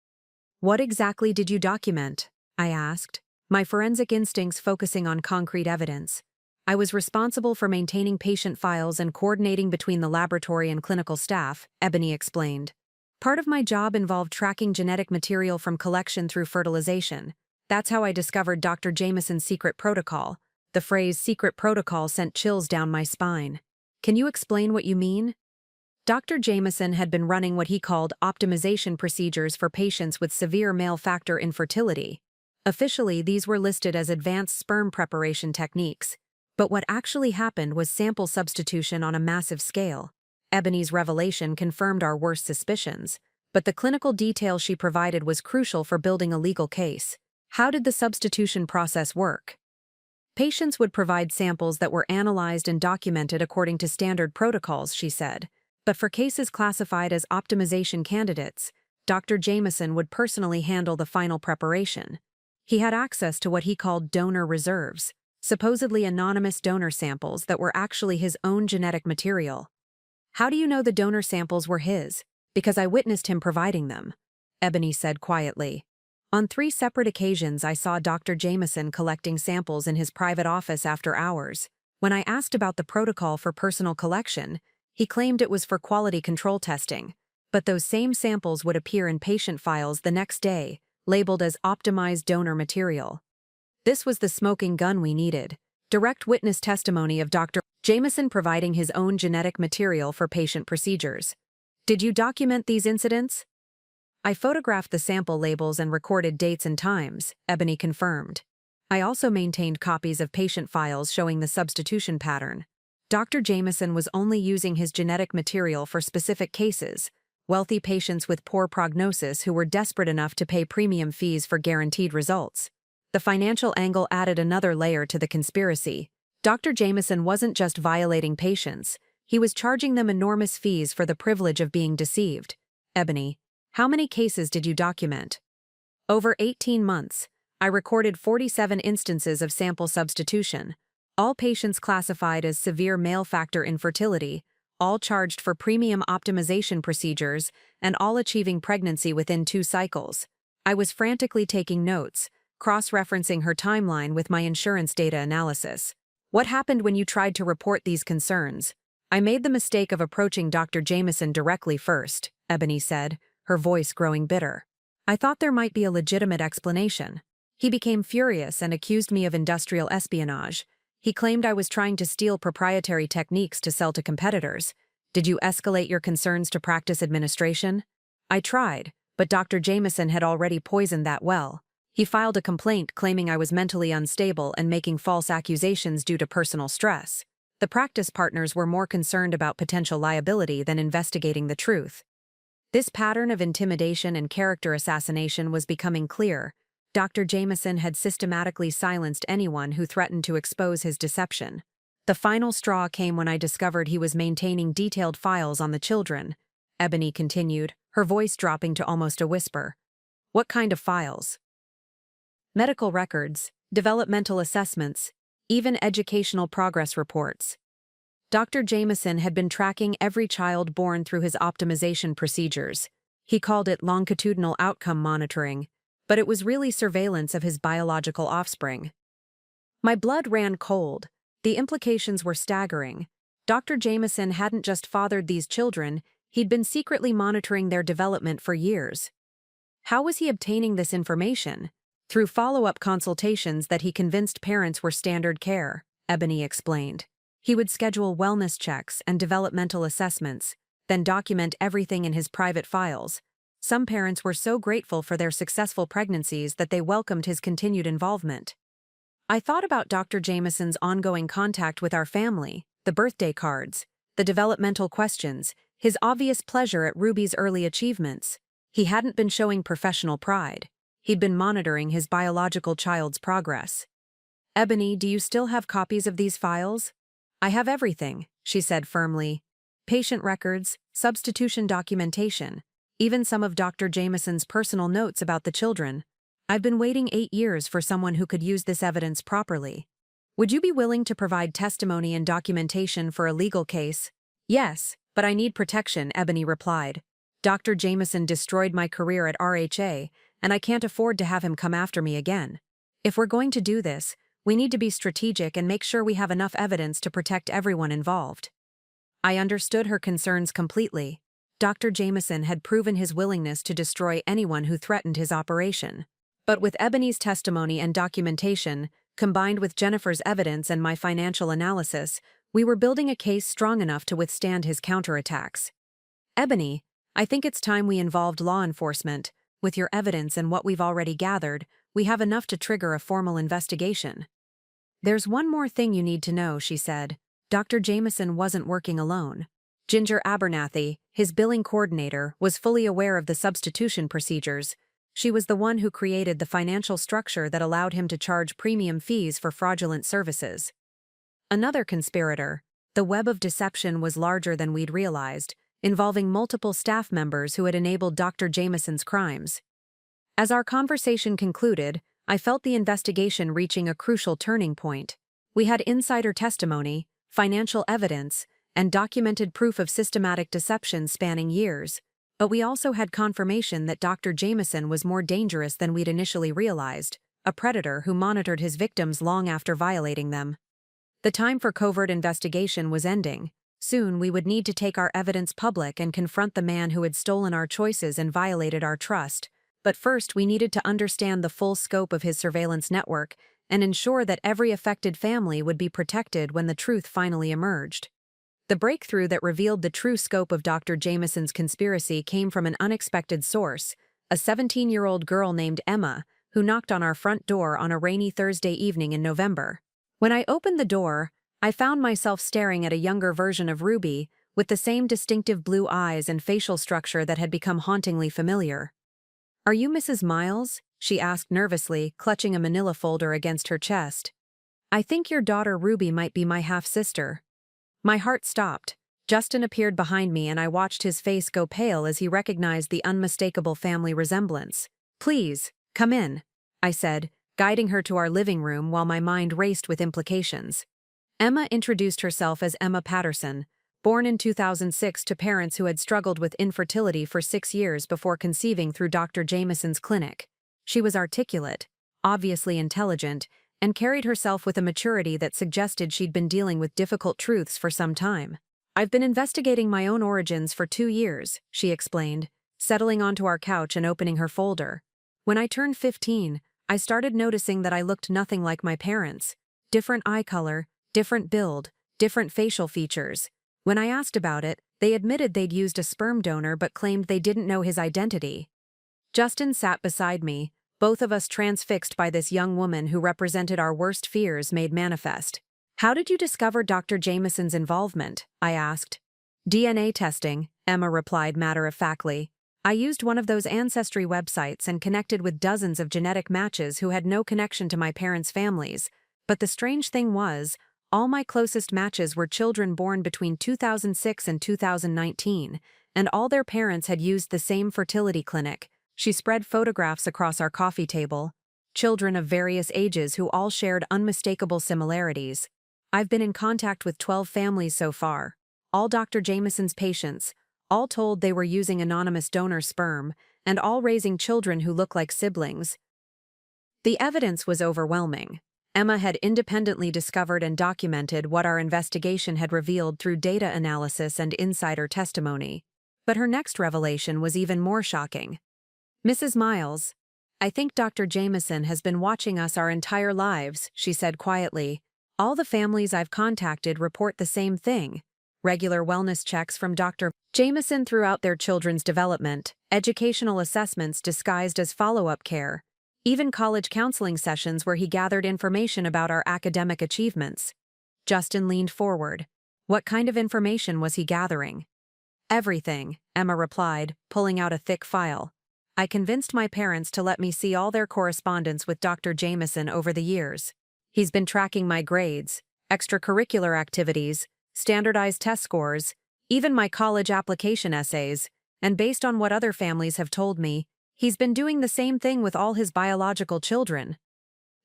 A: What exactly did you document? I asked, my forensic instincts focusing on concrete evidence. I was responsible for maintaining patient files and coordinating between the laboratory and clinical staff, Ebony explained. Part of my job involved tracking genetic material from collection through fertilization. That's how I discovered Dr. Jameson's secret protocol. The phrase secret protocol sent chills down my spine. Can you explain what you mean? Dr. Jameson had been running what he called optimization procedures for patients with severe male factor infertility. Officially, these were listed as advanced sperm preparation techniques. But what actually happened was sample substitution on a massive scale. Ebony's revelation confirmed our worst suspicions, but the clinical detail she provided was crucial for building a legal case. How did the substitution process work? Patients would provide samples that were analyzed and documented according to standard protocols, she said. But for cases classified as optimization candidates, Dr. Jameson would personally handle the final preparation. He had access to what he called donor reserves, supposedly anonymous donor samples that were actually his own genetic material. How do you know the donor samples were his? Because I witnessed him providing them, Ebony said quietly. On 3 separate occasions I saw Dr. Jameson collecting samples in his private office after hours. When I asked about the protocol for personal collection, he claimed it was for quality control testing, but those same samples would appear in patient files the next day, labeled as optimized donor material. This was the smoking gun we needed. Direct witness testimony of Dr. Jameson providing his own genetic material for patient procedures. Did you document these incidents? I photographed the sample labels and recorded dates and times, Ebony confirmed. I also maintained copies of patient files showing the substitution pattern. Dr. Jameson was only using his genetic material for specific cases, wealthy patients with poor prognosis who were desperate enough to pay premium fees for guaranteed results. The financial angle added another layer to the conspiracy. Dr. Jameson wasn't just violating patients, he was charging them enormous fees for the privilege of being deceived. Ebony, how many cases did you document? Over 18 months, I recorded 47 instances of sample substitution. All patients classified as severe male factor infertility, all charged for premium optimization procedures, and all achieving pregnancy within 2 cycles. I was frantically taking notes, cross-referencing her timeline with my insurance data analysis. What happened when you tried to report these concerns? I made the mistake of approaching Dr. Jameson directly first, Ebony said, her voice growing bitter. I thought there might be a legitimate explanation. He became furious and accused me of industrial espionage. He claimed I was trying to steal proprietary techniques to sell to competitors. Did you escalate your concerns to practice administration? I tried, but Dr. Jameson had already poisoned that well. He filed a complaint claiming I was mentally unstable and making false accusations due to personal stress. The practice partners were more concerned about potential liability than investigating the truth. This pattern of intimidation and character assassination was becoming clear. Dr. Jameson had systematically silenced anyone who threatened to expose his deception. The final straw came when I discovered he was maintaining detailed files on the children, Ebony continued, her voice dropping to almost a whisper. What kind of files? Medical records, developmental assessments, even educational progress reports. Dr. Jameson had been tracking every child born through his optimization procedures. He called it longitudinal outcome monitoring, but it was really surveillance of his biological offspring. My blood ran cold. The implications were staggering. Dr. Jameson hadn't just fathered these children, he'd been secretly monitoring their development for years. How was he obtaining this information? Through follow-up consultations that he convinced parents were standard care, Ebony explained. He would schedule wellness checks and developmental assessments, then document everything in his private files. Some parents were so grateful for their successful pregnancies that they welcomed his continued involvement. I thought about Dr. Jameson's ongoing contact with our family, the birthday cards, the developmental questions, his obvious pleasure at Ruby's early achievements. He hadn't been showing professional pride. He'd been monitoring his biological child's progress. Ebony, do you still have copies of these files? I have everything, she said firmly. Patient records, substitution documentation, even some of Dr. Jameson's personal notes about the children. I've been waiting 8 years for someone who could use this evidence properly. Would you be willing to provide testimony and documentation for a legal case? Yes, but I need protection, Ebony replied. Dr. Jameson destroyed my career at RHA, and I can't afford to have him come after me again. If we're going to do this, we need to be strategic and make sure we have enough evidence to protect everyone involved. I understood her concerns completely. Dr. Jameson had proven his willingness to destroy anyone who threatened his operation. But with Ebony's testimony and documentation, Combined with Jennifer's evidence and my financial analysis, we were building a case strong enough to withstand his counterattacks. Ebony, I think it's time we involved law enforcement. With your evidence and what we've already gathered, we have enough to trigger a formal investigation. There's one more thing you need to know, she said. Dr. Jameson wasn't working alone. Ginger Abernathy, his billing coordinator, was fully aware of the substitution procedures. She was the one who created the financial structure that allowed him to charge premium fees for fraudulent services. Another conspirator. The web of deception was larger than we'd realized, involving multiple staff members who had enabled Dr. Jameson's crimes. As our conversation concluded, I felt the investigation reaching a crucial turning point. We had insider testimony, financial evidence, and documented proof of systematic deception spanning years, but we also had confirmation that Dr. Jameson was more dangerous than we'd initially realized, a predator who monitored his victims long after violating them. The time for covert investigation was ending. Soon we would need to take our evidence public and confront the man who had stolen our choices and violated our trust, but first we needed to understand the full scope of his surveillance network and ensure that every affected family would be protected when the truth finally emerged. The breakthrough that revealed the true scope of Dr. Jameson's conspiracy came from an unexpected source, a 17-year-old girl named Emma, who knocked on our front door on a rainy Thursday evening in November. When I opened the door, I found myself staring at a younger version of Ruby, with the same distinctive blue eyes and facial structure that had become hauntingly familiar. "Are you Mrs. Miles?" she asked nervously, clutching a manila folder against her chest. "I think your daughter Ruby might be my half-sister." My heart stopped. Justin appeared behind me and I watched his face go pale as he recognized the unmistakable family resemblance. "Please, come in," I said, guiding her to our living room while my mind raced with implications. Emma introduced herself as Emma Patterson, born in 2006 to parents who had struggled with infertility for 6 years before conceiving through Dr. Jameson's clinic. She was articulate, obviously intelligent, and carried herself with a maturity that suggested she'd been dealing with difficult truths for some time. "I've been investigating my own origins for 2 years," she explained, settling onto our couch and opening her folder. "When I turned 15, I started noticing that I looked nothing like my parents. Different eye color, different build, different facial features. When I asked about it, they admitted they'd used a sperm donor but claimed they didn't know his identity." Justin sat beside me, both of us transfixed by this young woman who represented our worst fears made manifest. "How did you discover Dr. Jameson's involvement?" I asked. "DNA testing," Emma replied matter-of-factly. "I used one of those ancestry websites and connected with dozens of genetic matches who had no connection to my parents' families. But the strange thing was, all my closest matches were children born between 2006 and 2019, and all their parents had used the same fertility clinic." She spread photographs across our coffee table. Children of various ages who all shared unmistakable similarities. "I've been in contact with 12 families so far, all Dr. Jameson's patients, all told they were using anonymous donor sperm, and all raising children who look like siblings." The evidence was overwhelming. Emma had independently discovered and documented what our investigation had revealed through data analysis and insider testimony. But her next revelation was even more shocking. "Mrs. Miles, I think Dr. Jameson has been watching us our entire lives," she said quietly. "All the families I've contacted report the same thing. Regular wellness checks from Dr. Jameson throughout their children's development, educational assessments disguised as follow-up care, even college counseling sessions where he gathered information about our academic achievements." Justin leaned forward. "What kind of information was he gathering?" "Everything," Emma replied, pulling out a thick file. "I convinced my parents to let me see all their correspondence with Dr. Jameson over the years. He's been tracking my grades, extracurricular activities, standardized test scores, even my college application essays, and based on what other families have told me, he's been doing the same thing with all his biological children."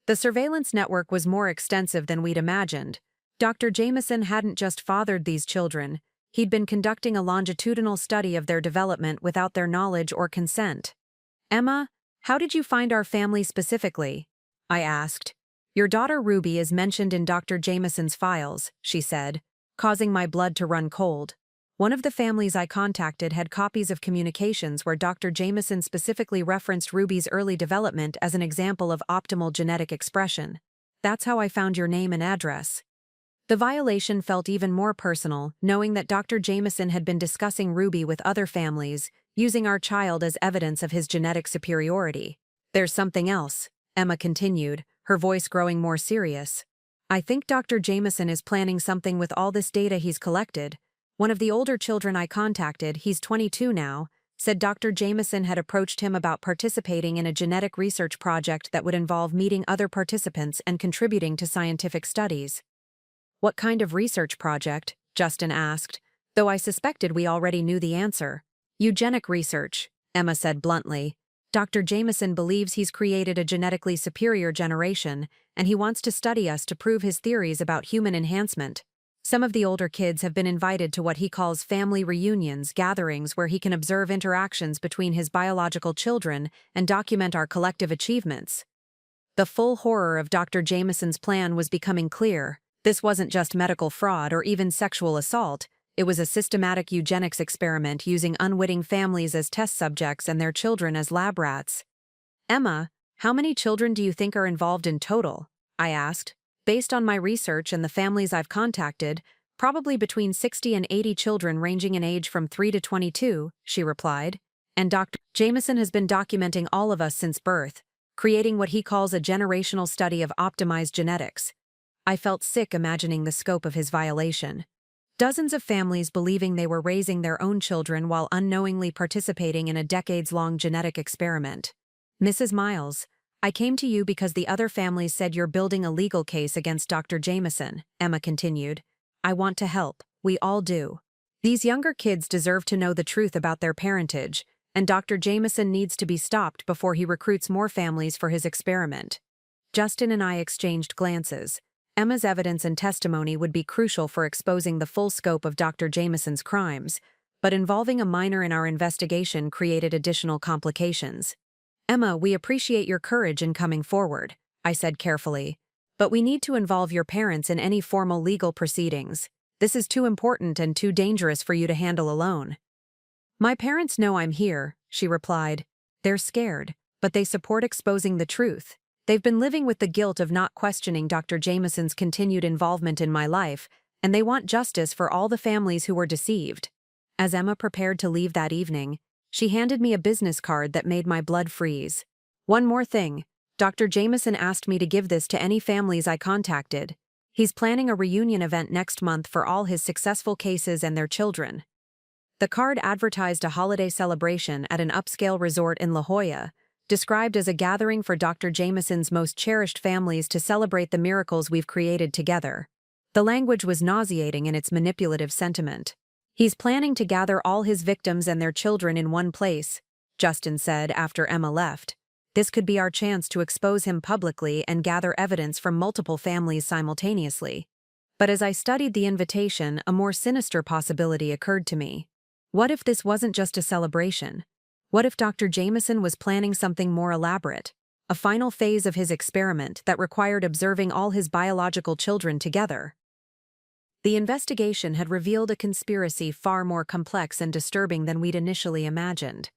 A: The surveillance network was more extensive than we'd imagined. Dr. Jameson hadn't just fathered these children, he'd been conducting a longitudinal study of their development without their knowledge or consent. "Emma, how did you find our family specifically?" I asked. "Your daughter Ruby is mentioned in Dr. Jameson's files," she said, causing my blood to run cold. One of the families I contacted had copies of communications where Dr. Jameson specifically referenced Ruby's early development as an example of optimal genetic expression. That's how I found your name and address." The violation felt even more personal, knowing that Dr. Jameson had been discussing Ruby with other families, using our child as evidence of his genetic superiority. "There's something else," Emma continued, her voice growing more serious. "I think Dr. Jameson is planning something with all this data he's collected. One of the older children I contacted, he's 22 now, said Dr. Jameson had approached him about participating in a genetic research project that would involve meeting other participants and contributing to scientific studies." "What kind of research project?" Justin asked, though I suspected we already knew the answer. "Eugenic research," Emma said bluntly. "Dr. Jameson believes he's created a genetically superior generation, and he wants to study us to prove his theories about human enhancement. Some of the older kids have been invited to what he calls family reunions, gatherings where he can observe interactions between his biological children and document our collective achievements." The full horror of Dr. Jameson's plan was becoming clear. This wasn't just medical fraud or even sexual assault. It was a systematic eugenics experiment using unwitting families as test subjects and their children as lab rats. "Emma, how many children do you think are involved in total?" I asked. "Based on my research and the families I've contacted, probably between 60 and 80 children ranging in age from 3 to 22, she replied. "And Dr. Jameson has been documenting all of us since birth, creating what he calls a generational study of optimized genetics." I felt sick imagining the scope of his violation. Dozens of families believing they were raising their own children while unknowingly participating in a decades-long genetic experiment. "Mrs. Miles, I came to you because the other families said you're building a legal case against Dr. Jameson," Emma continued. "I want to help. We all do. These younger kids deserve to know the truth about their parentage, and Dr. Jameson needs to be stopped before he recruits more families for his experiment." Justin and I exchanged glances. Emma's evidence and testimony would be crucial for exposing the full scope of Dr. Jameson's crimes, but involving a minor in our investigation created additional complications. "Emma, we appreciate your courage in coming forward," I said carefully, "but we need to involve your parents in any formal legal proceedings. This is too important and too dangerous for you to handle alone." "My parents know I'm here," she replied. "They're scared, but they support exposing the truth. They've been living with the guilt of not questioning Dr. Jameson's continued involvement in my life, and they want justice for all the families who were deceived." As Emma prepared to leave that evening, she handed me a business card that made my blood freeze. "One more thing. Dr. Jameson asked me to give this to any families I contacted. He's planning a reunion event next month for all his successful cases and their children." The card advertised a holiday celebration at an upscale resort in La Jolla, described as a gathering for Dr. Jameson's most cherished families to celebrate the miracles we've created together. The language was nauseating in its manipulative sentiment. "He's planning to gather all his victims and their children in one place," Justin said after Emma left. "This could be our chance to expose him publicly and gather evidence from multiple families simultaneously." But as I studied the invitation, a more sinister possibility occurred to me. What if this wasn't just a celebration? What if Dr. Jameson was planning something more elaborate? A final phase of his experiment that required observing all his biological children together? The investigation had revealed a conspiracy far more complex and disturbing than we'd initially imagined.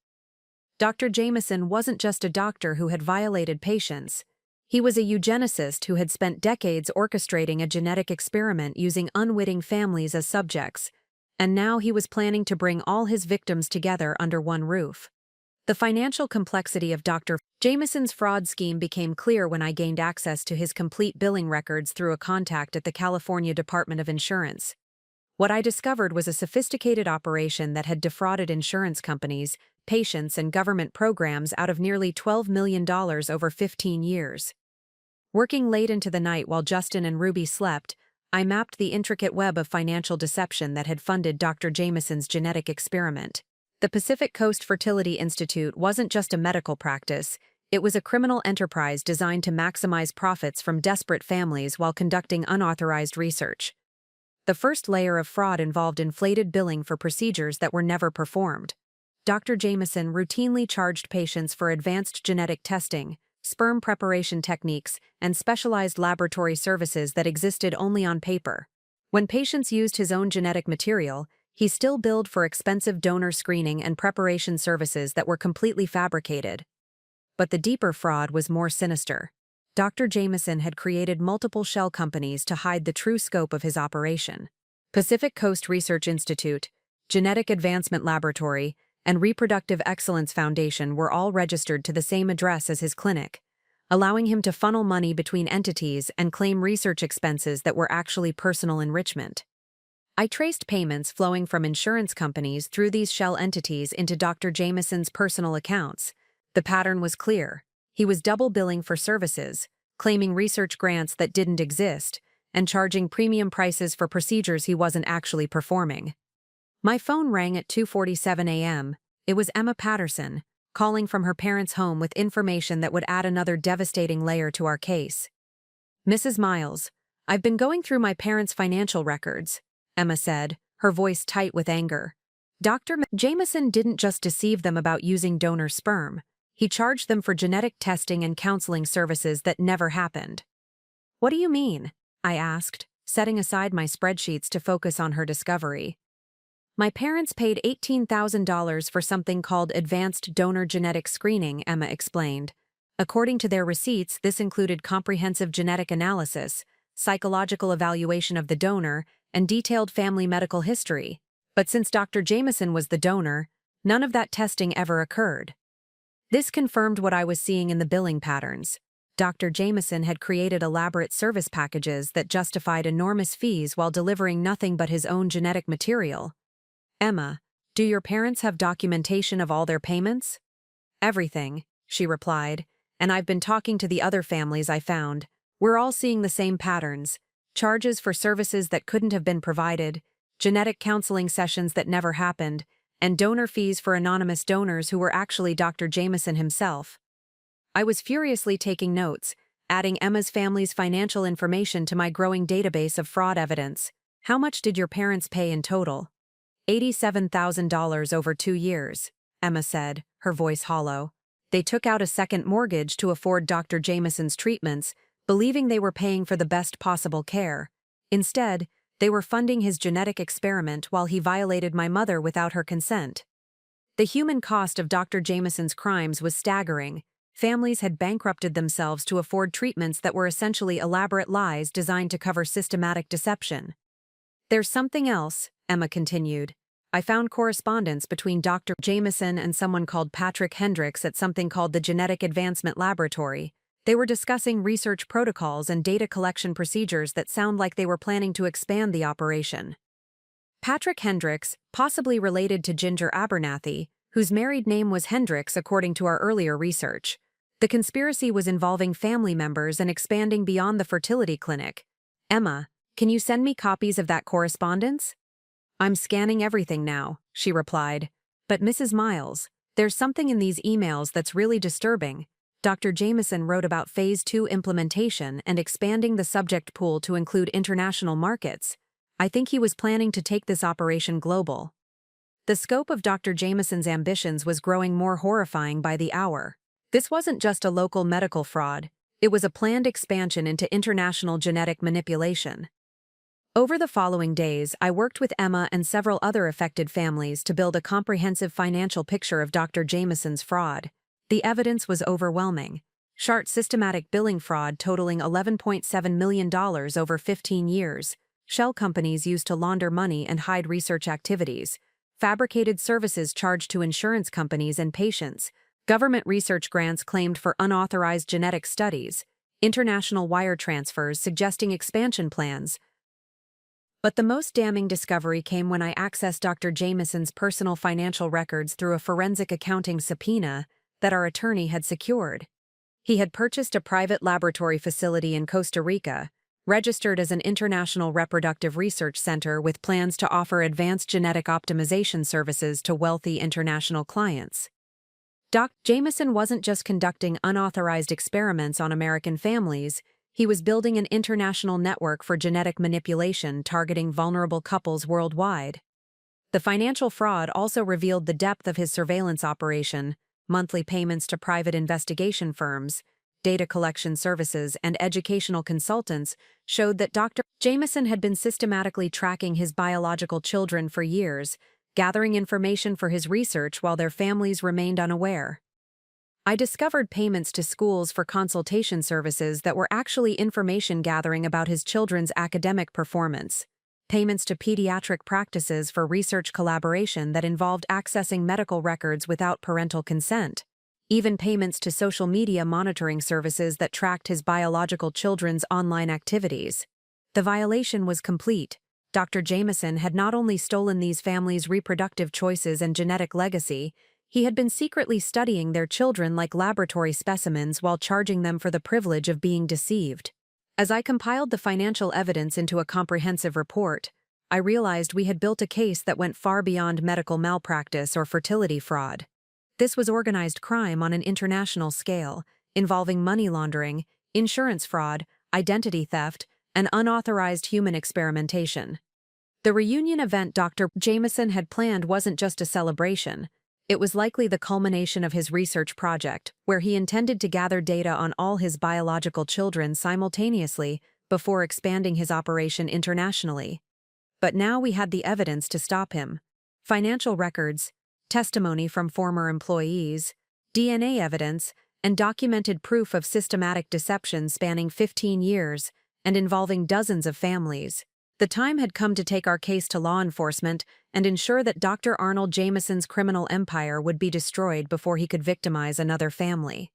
A: Dr. Jameson wasn't just a doctor who had violated patients. He was a eugenicist who had spent decades orchestrating a genetic experiment using unwitting families as subjects, and now he was planning to bring all his victims together under one roof. The financial complexity of Dr. Jameson's fraud scheme became clear when I gained access to his complete billing records through a contact at the California Department of Insurance. What I discovered was a sophisticated operation that had defrauded insurance companies, patients, and government programs out of nearly $12 million over 15 years. Working late into the night while Justin and Ruby slept, I mapped the intricate web of financial deception that had funded Dr. Jameson's genetic experiment. The Pacific Coast Fertility Institute wasn't just a medical practice, it was a criminal enterprise designed to maximize profits from desperate families while conducting unauthorized research. The first layer of fraud involved inflated billing for procedures that were never performed. Dr. Jameson routinely charged patients for advanced genetic testing, sperm preparation techniques, and specialized laboratory services that existed only on paper. When patients used his own genetic material, he still billed for expensive donor screening and preparation services that were completely fabricated. But the deeper fraud was more sinister. Dr. Jameson had created multiple shell companies to hide the true scope of his operation. Pacific Coast Research Institute, Genetic Advancement Laboratory, and Reproductive Excellence Foundation were all registered to the same address as his clinic, allowing him to funnel money between entities and claim research expenses that were actually personal enrichment. I traced payments flowing from insurance companies through these shell entities into Dr. Jameson's personal accounts. The pattern was clear. He was double billing for services, claiming research grants that didn't exist, and charging premium prices for procedures he wasn't actually performing. My phone rang at 2:47 a.m. It was Emma Patterson, calling from her parents' home with information that would add another devastating layer to our case. "Mrs. Miles, I've been going through my parents' financial records," Emma said, her voice tight with anger. Dr. Jameson didn't just deceive them about using donor sperm. He charged them for genetic testing and counseling services that never happened. "What do you mean?" I asked, setting aside my spreadsheets to focus on her discovery. "My parents paid $18,000 for something called advanced donor genetic screening," Emma explained. According to their receipts, this included comprehensive genetic analysis, psychological evaluation of the donor, and detailed family medical history. But since Dr. Jameson was the donor, none of that testing ever occurred. This confirmed what I was seeing in the billing patterns. Dr. Jameson had created elaborate service packages that justified enormous fees while delivering nothing but his own genetic material. "Emma, do your parents have documentation of all their payments?" "Everything," she replied, "and I've been talking to the other families I found. We're all seeing the same patterns: charges for services that couldn't have been provided, genetic counseling sessions that never happened, and donor fees for anonymous donors who were actually Dr. Jameson himself." I was furiously taking notes, adding Emma's family's financial information to my growing database of fraud evidence. "How much did your parents pay in total?" $87,000 over 2 years, Emma said, her voice hollow. "They took out a second mortgage to afford Dr. Jameson's treatments, believing they were paying for the best possible care. Instead, they were funding his genetic experiment while he violated my mother without her consent." The human cost of Dr. Jameson's crimes was staggering. Families had bankrupted themselves to afford treatments that were essentially elaborate lies designed to cover systematic deception. "There's something else," Emma continued. "I found correspondence between Dr. Jameson and someone called Patrick Hendricks at something called the Genetic Advancement Laboratory. They were discussing research protocols and data collection procedures that sound like they were planning to expand the operation." Patrick Hendricks, possibly related to Ginger Abernathy, whose married name was Hendricks according to our earlier research. The conspiracy was involving family members and expanding beyond the fertility clinic. "Emma, can you send me copies of that correspondence?" "I'm scanning everything now," she replied. "But Mrs. Miles, there's something in these emails that's really disturbing. Dr. Jameson wrote about Phase 2 implementation and expanding the subject pool to include international markets. I think he was planning to take this operation global." The scope of Dr. Jameson's ambitions was growing more horrifying by the hour. This wasn't just a local medical fraud, it was a planned expansion into international genetic manipulation. Over the following days, I worked with Emma and several other affected families to build a comprehensive financial picture of Dr. Jameson's fraud. The evidence was overwhelming. Shart's systematic billing fraud totaling $11.7 million over 15 years, shell companies used to launder money and hide research activities, fabricated services charged to insurance companies and patients, government research grants claimed for unauthorized genetic studies, international wire transfers suggesting expansion plans. But the most damning discovery came when I accessed Dr. Jameson's personal financial records through a forensic accounting subpoena that our attorney had secured. He had purchased a private laboratory facility in Costa Rica, registered as an international reproductive research center with plans to offer advanced genetic optimization services to wealthy international clients. Dr. Jameson wasn't just conducting unauthorized experiments on American families, he was building an international network for genetic manipulation targeting vulnerable couples worldwide. The financial fraud also revealed the depth of his surveillance operation. Monthly payments to private investigation firms, data collection services, and educational consultants showed that Dr. Jameson had been systematically tracking his biological children for years, gathering information for his research while their families remained unaware. I discovered payments to schools for consultation services that were actually information gathering about his children's academic performance. Payments to pediatric practices for research collaboration that involved accessing medical records without parental consent. Even payments to social media monitoring services that tracked his biological children's online activities. The violation was complete. Dr. Jameson had not only stolen these families' reproductive choices and genetic legacy, he had been secretly studying their children like laboratory specimens while charging them for the privilege of being deceived. As I compiled the financial evidence into a comprehensive report, I realized we had built a case that went far beyond medical malpractice or fertility fraud. This was organized crime on an international scale, involving money laundering, insurance fraud, identity theft, and unauthorized human experimentation. The reunion event Dr. Jameson had planned wasn't just a celebration. It was likely the culmination of his research project, where he intended to gather data on all his biological children simultaneously before expanding his operation internationally. But now we had the evidence to stop him. Financial records, testimony from former employees, DNA evidence, and documented proof of systematic deception spanning 15 years and involving dozens of families. The time had come to take our case to law enforcement and ensure that Dr. Arnold Jameson's criminal empire would be destroyed before he could victimize another family.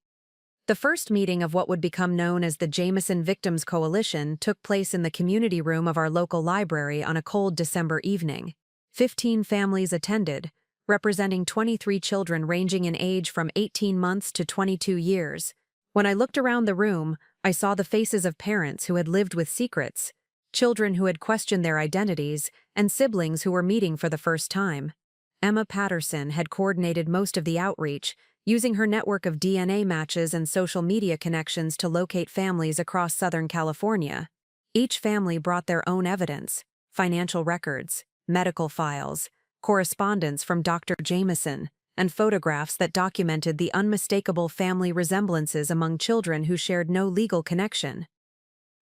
A: The first meeting of what would become known as the Jameson Victims Coalition took place in the community room of our local library on a cold December evening. 15 families attended, representing 23 children ranging in age from 18 months to 22 years. When I looked around the room, I saw the faces of parents who had lived with secrets, children who had questioned their identities, and siblings who were meeting for the first time. Emma Patterson had coordinated most of the outreach, using her network of DNA matches and social media connections to locate families across Southern California. Each family brought their own evidence: financial records, medical files, correspondence from Dr. Jameson, and photographs that documented the unmistakable family resemblances among children who shared no legal connection.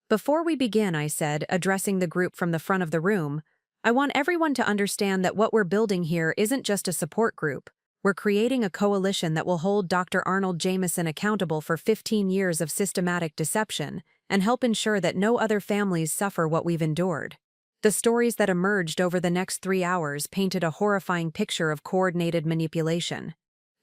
A: "Before we begin," I said, addressing the group from the front of the room, "I want everyone to understand that what we're building here isn't just a support group. We're creating a coalition that will hold Dr. Arnold Jameson accountable for 15 years of systematic deception and help ensure that no other families suffer what we've endured." The stories that emerged over the next 3 hours painted a horrifying picture of coordinated manipulation.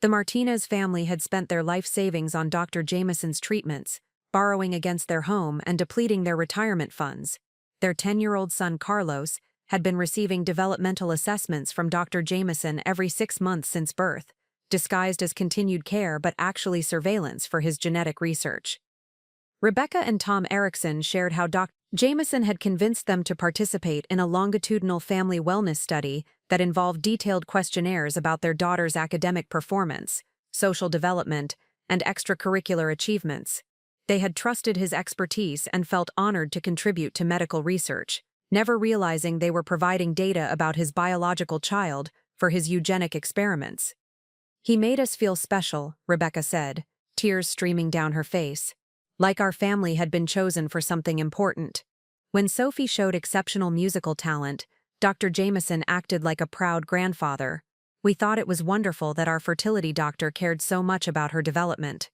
A: The Martinez family had spent their life savings on Dr. Jameson's treatments, borrowing against their home and depleting their retirement funds. Their 10-year-old son Carlos had been receiving developmental assessments from Dr. Jameson every 6 months since birth, disguised as continued care but actually surveillance for his genetic research. Rebecca and Tom Erickson shared how Dr. Jameson had convinced them to participate in a longitudinal family wellness study that involved detailed questionnaires about their daughter's academic performance, social development, and extracurricular achievements. They had trusted his expertise and felt honored to contribute to medical research, never realizing they were providing data about his biological child for his eugenic experiments. "He made us feel special," Rebecca said, tears streaming down her face, "like our family had been chosen for something important." When Sophie showed exceptional musical talent, Dr. Jameson acted like a proud grandfather. "We thought it was wonderful that our fertility doctor cared so much about her development."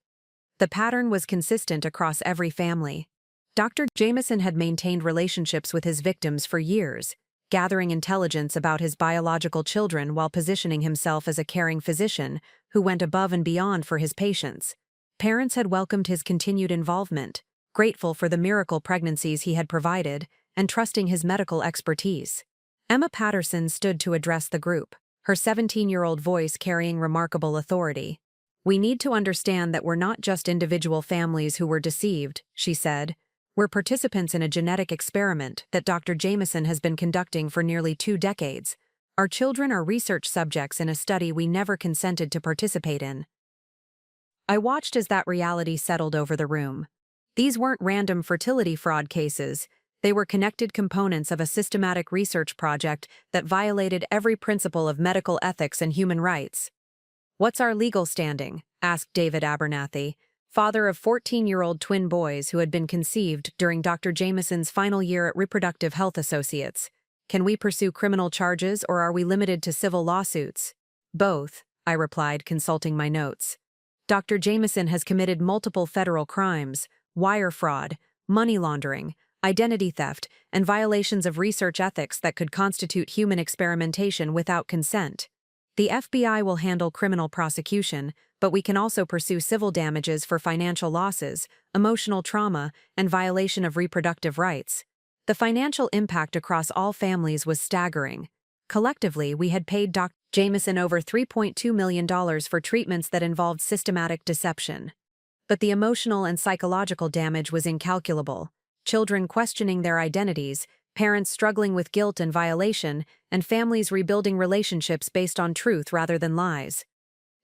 A: The pattern was consistent across every family. Dr. Jameson had maintained relationships with his victims for years, gathering intelligence about his biological children while positioning himself as a caring physician who went above and beyond for his patients. Parents had welcomed his continued involvement, grateful for the miracle pregnancies he had provided, and trusting his medical expertise. Emma Patterson stood to address the group, her 17-year-old voice carrying remarkable authority. "We need to understand that we're not just individual families who were deceived," she said. "We're participants in a genetic experiment that Dr. Jameson has been conducting for nearly 2 decades. Our children are research subjects in a study we never consented to participate in." I watched as that reality settled over the room. These weren't random fertility fraud cases. They were connected components of a systematic research project that violated every principle of medical ethics and human rights. "What's our legal standing?" asked David Abernathy, father of 14-year-old twin boys who had been conceived during Dr. Jameson's final year at Reproductive Health Associates. "Can we pursue criminal charges or are we limited to civil lawsuits?" "Both," I replied, consulting my notes. Dr. Jameson has committed multiple federal crimes, wire fraud, money laundering, identity theft, and violations of research ethics that could constitute human experimentation without consent. The FBI will handle criminal prosecution, but we can also pursue civil damages for financial losses, emotional trauma, and violation of reproductive rights. The financial impact across all families was staggering. Collectively, we had paid Dr. Jameson over $3.2 million for treatments that involved systematic deception. But the emotional and psychological damage was incalculable. Children questioning their identities, parents struggling with guilt and violation, and families rebuilding relationships based on truth rather than lies.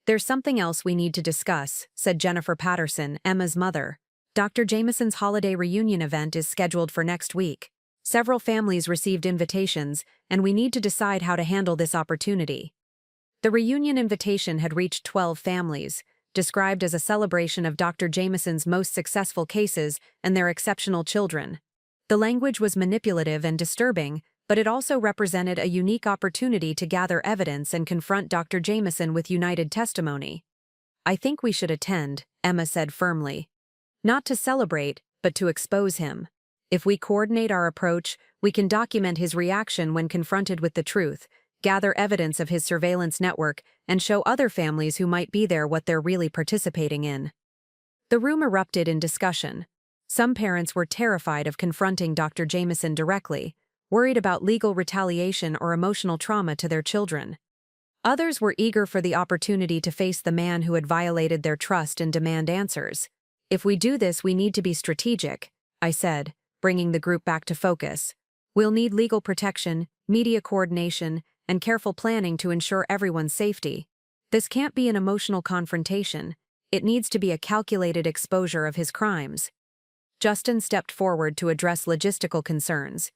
A: "There's something else we need to discuss," said Jennifer Patterson, Emma's mother. "Dr. Jameson's holiday reunion event is scheduled for next week. Several families received invitations, and we need to decide how to handle this opportunity." The reunion invitation had reached 12 families, described as a celebration of Dr. Jameson's most successful cases and their exceptional children. The language was manipulative and disturbing, but it also represented a unique opportunity to gather evidence and confront Dr. Jameson with united testimony. "I think we should attend," Emma said firmly. "Not to celebrate, but to expose him. If we coordinate our approach, we can document his reaction when confronted with the truth, gather evidence of his surveillance network, and show other families who might be there what they're really participating in." The room erupted in discussion. Some parents were terrified of confronting Dr. Jameson directly, worried about legal retaliation or emotional trauma to their children. Others were eager for the opportunity to face the man who had violated their trust and demand answers. "If we do this, we need to be strategic," I said, bringing the group back to focus. "We'll need legal protection, media coordination, and careful planning to ensure everyone's safety. This can't be an emotional confrontation. It needs to be a calculated exposure of his crimes." Justin stepped forward to address logistical concerns.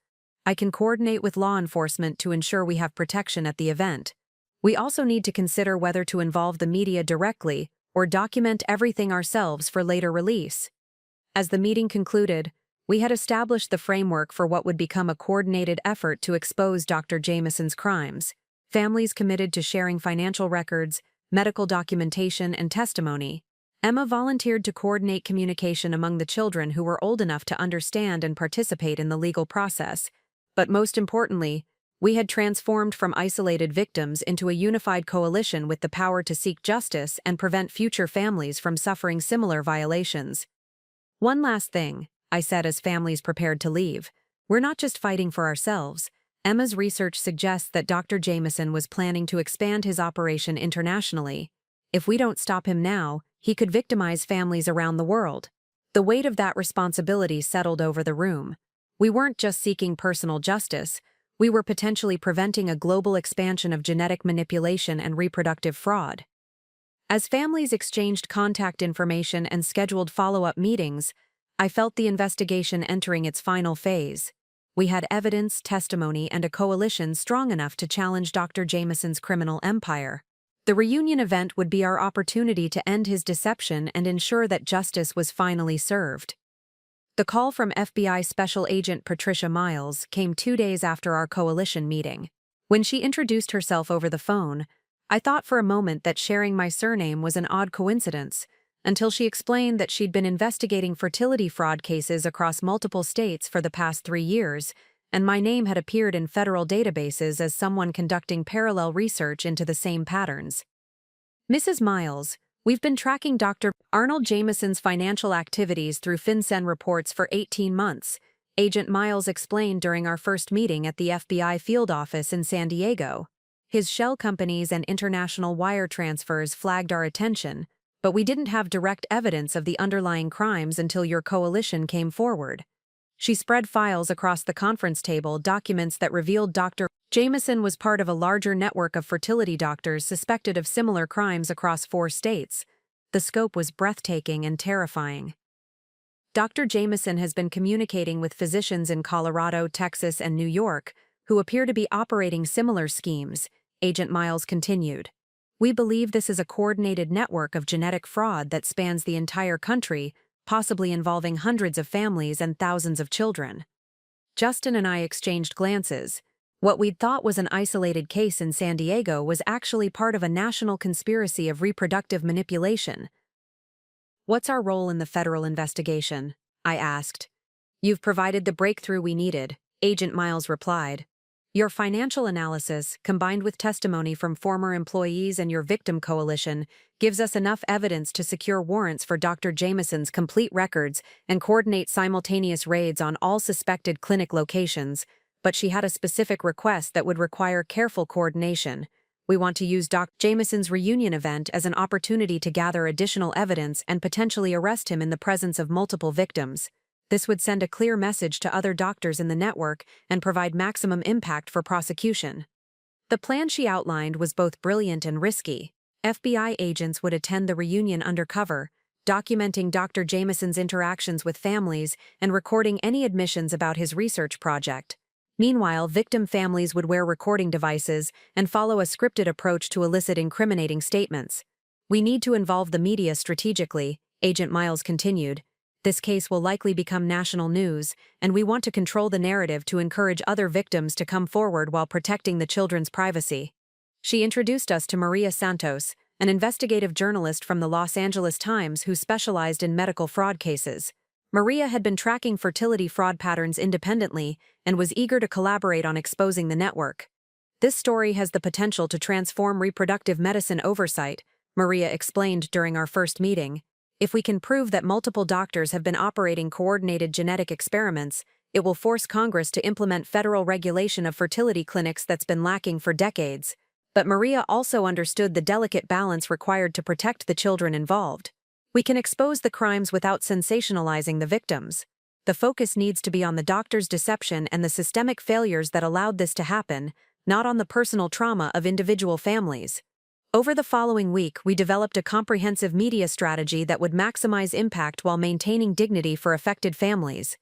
A: "I can coordinate with law enforcement to ensure we have protection at the event. We also need to consider whether to involve the media directly or document everything ourselves for later release." As the meeting concluded, we had established the framework for what would become a coordinated effort to expose Dr. Jameson's crimes. Families committed to sharing financial records, medical documentation, and testimony. Emma volunteered to coordinate communication among the children who were old enough to understand and participate in the legal process. But most importantly, we had transformed from isolated victims into a unified coalition with the power to seek justice and prevent future families from suffering similar violations. "One last thing," I said as families prepared to leave. "We're not just fighting for ourselves. Emma's research suggests that Dr. Jameson was planning to expand his operation internationally. If we don't stop him now, he could victimize families around the world." The weight of that responsibility settled over the room. We weren't just seeking personal justice, we were potentially preventing a global expansion of genetic manipulation and reproductive fraud. As families exchanged contact information and scheduled follow-up meetings, I felt the investigation entering its final phase. We had evidence, testimony, and a coalition strong enough to challenge Dr. Jameson's criminal empire. The reunion event would be our opportunity to end his deception and ensure that justice was finally served. The call from FBI Special Agent Patricia Miles came 2 days after our coalition meeting. When she introduced herself over the phone, I thought for a moment that sharing my surname was an odd coincidence, until she explained that she'd been investigating fertility fraud cases across multiple states for the past 3 years, and my name had appeared in federal databases as someone conducting parallel research into the same patterns. "Mrs. Miles, we've been tracking Dr. Arnold Jameson's financial activities through FinCEN reports for 18 months, Agent Miles explained during our first meeting at the FBI field office in San Diego. His shell companies and international wire transfers flagged our attention, but we didn't have direct evidence of the underlying crimes until your coalition came forward." She spread files across the conference table, documents that revealed Dr. Jameson was part of a larger network of fertility doctors suspected of similar crimes across 4 states. The scope was breathtaking and terrifying. "Dr. Jameson has been communicating with physicians in Colorado, Texas, and New York, who appear to be operating similar schemes," Agent Miles continued. "We believe this is a coordinated network of genetic fraud that spans the entire country, possibly involving hundreds of families and thousands of children." Justin and I exchanged glances. What we'd thought was an isolated case in San Diego was actually part of a national conspiracy of reproductive manipulation. "What's our role in the federal investigation?" I asked. "You've provided the breakthrough we needed," Agent Miles replied. "Your financial analysis, combined with testimony from former employees and your victim coalition, gives us enough evidence to secure warrants for Dr. Jameson's complete records and coordinate simultaneous raids on all suspected clinic locations, but she had a specific request that would require careful coordination. We want to use Dr. Jameson's reunion event as an opportunity to gather additional evidence and potentially arrest him in the presence of multiple victims. This would send a clear message to other doctors in the network and provide maximum impact for prosecution." The plan she outlined was both brilliant and risky. FBI agents would attend the reunion undercover, documenting Dr. Jameson's interactions with families and recording any admissions about his research project. Meanwhile, victim families would wear recording devices and follow a scripted approach to elicit incriminating statements. "We need to involve the media strategically," Agent Miles continued. "This case will likely become national news, and we want to control the narrative to encourage other victims to come forward while protecting the children's privacy." She introduced us to Maria Santos, an investigative journalist from the Los Angeles Times who specialized in medical fraud cases. Maria had been tracking fertility fraud patterns independently and was eager to collaborate on exposing the network. "This story has the potential to transform reproductive medicine oversight," Maria explained during our first meeting. "If we can prove that multiple doctors have been operating coordinated genetic experiments, it will force Congress to implement federal regulation of fertility clinics that's been lacking for decades." But Maria also understood the delicate balance required to protect the children involved. "We can expose the crimes without sensationalizing the victims. The focus needs to be on the doctor's deception and the systemic failures that allowed this to happen, not on the personal trauma of individual families." Over the following week, we developed a comprehensive media strategy that would maximize impact while maintaining dignity for affected families.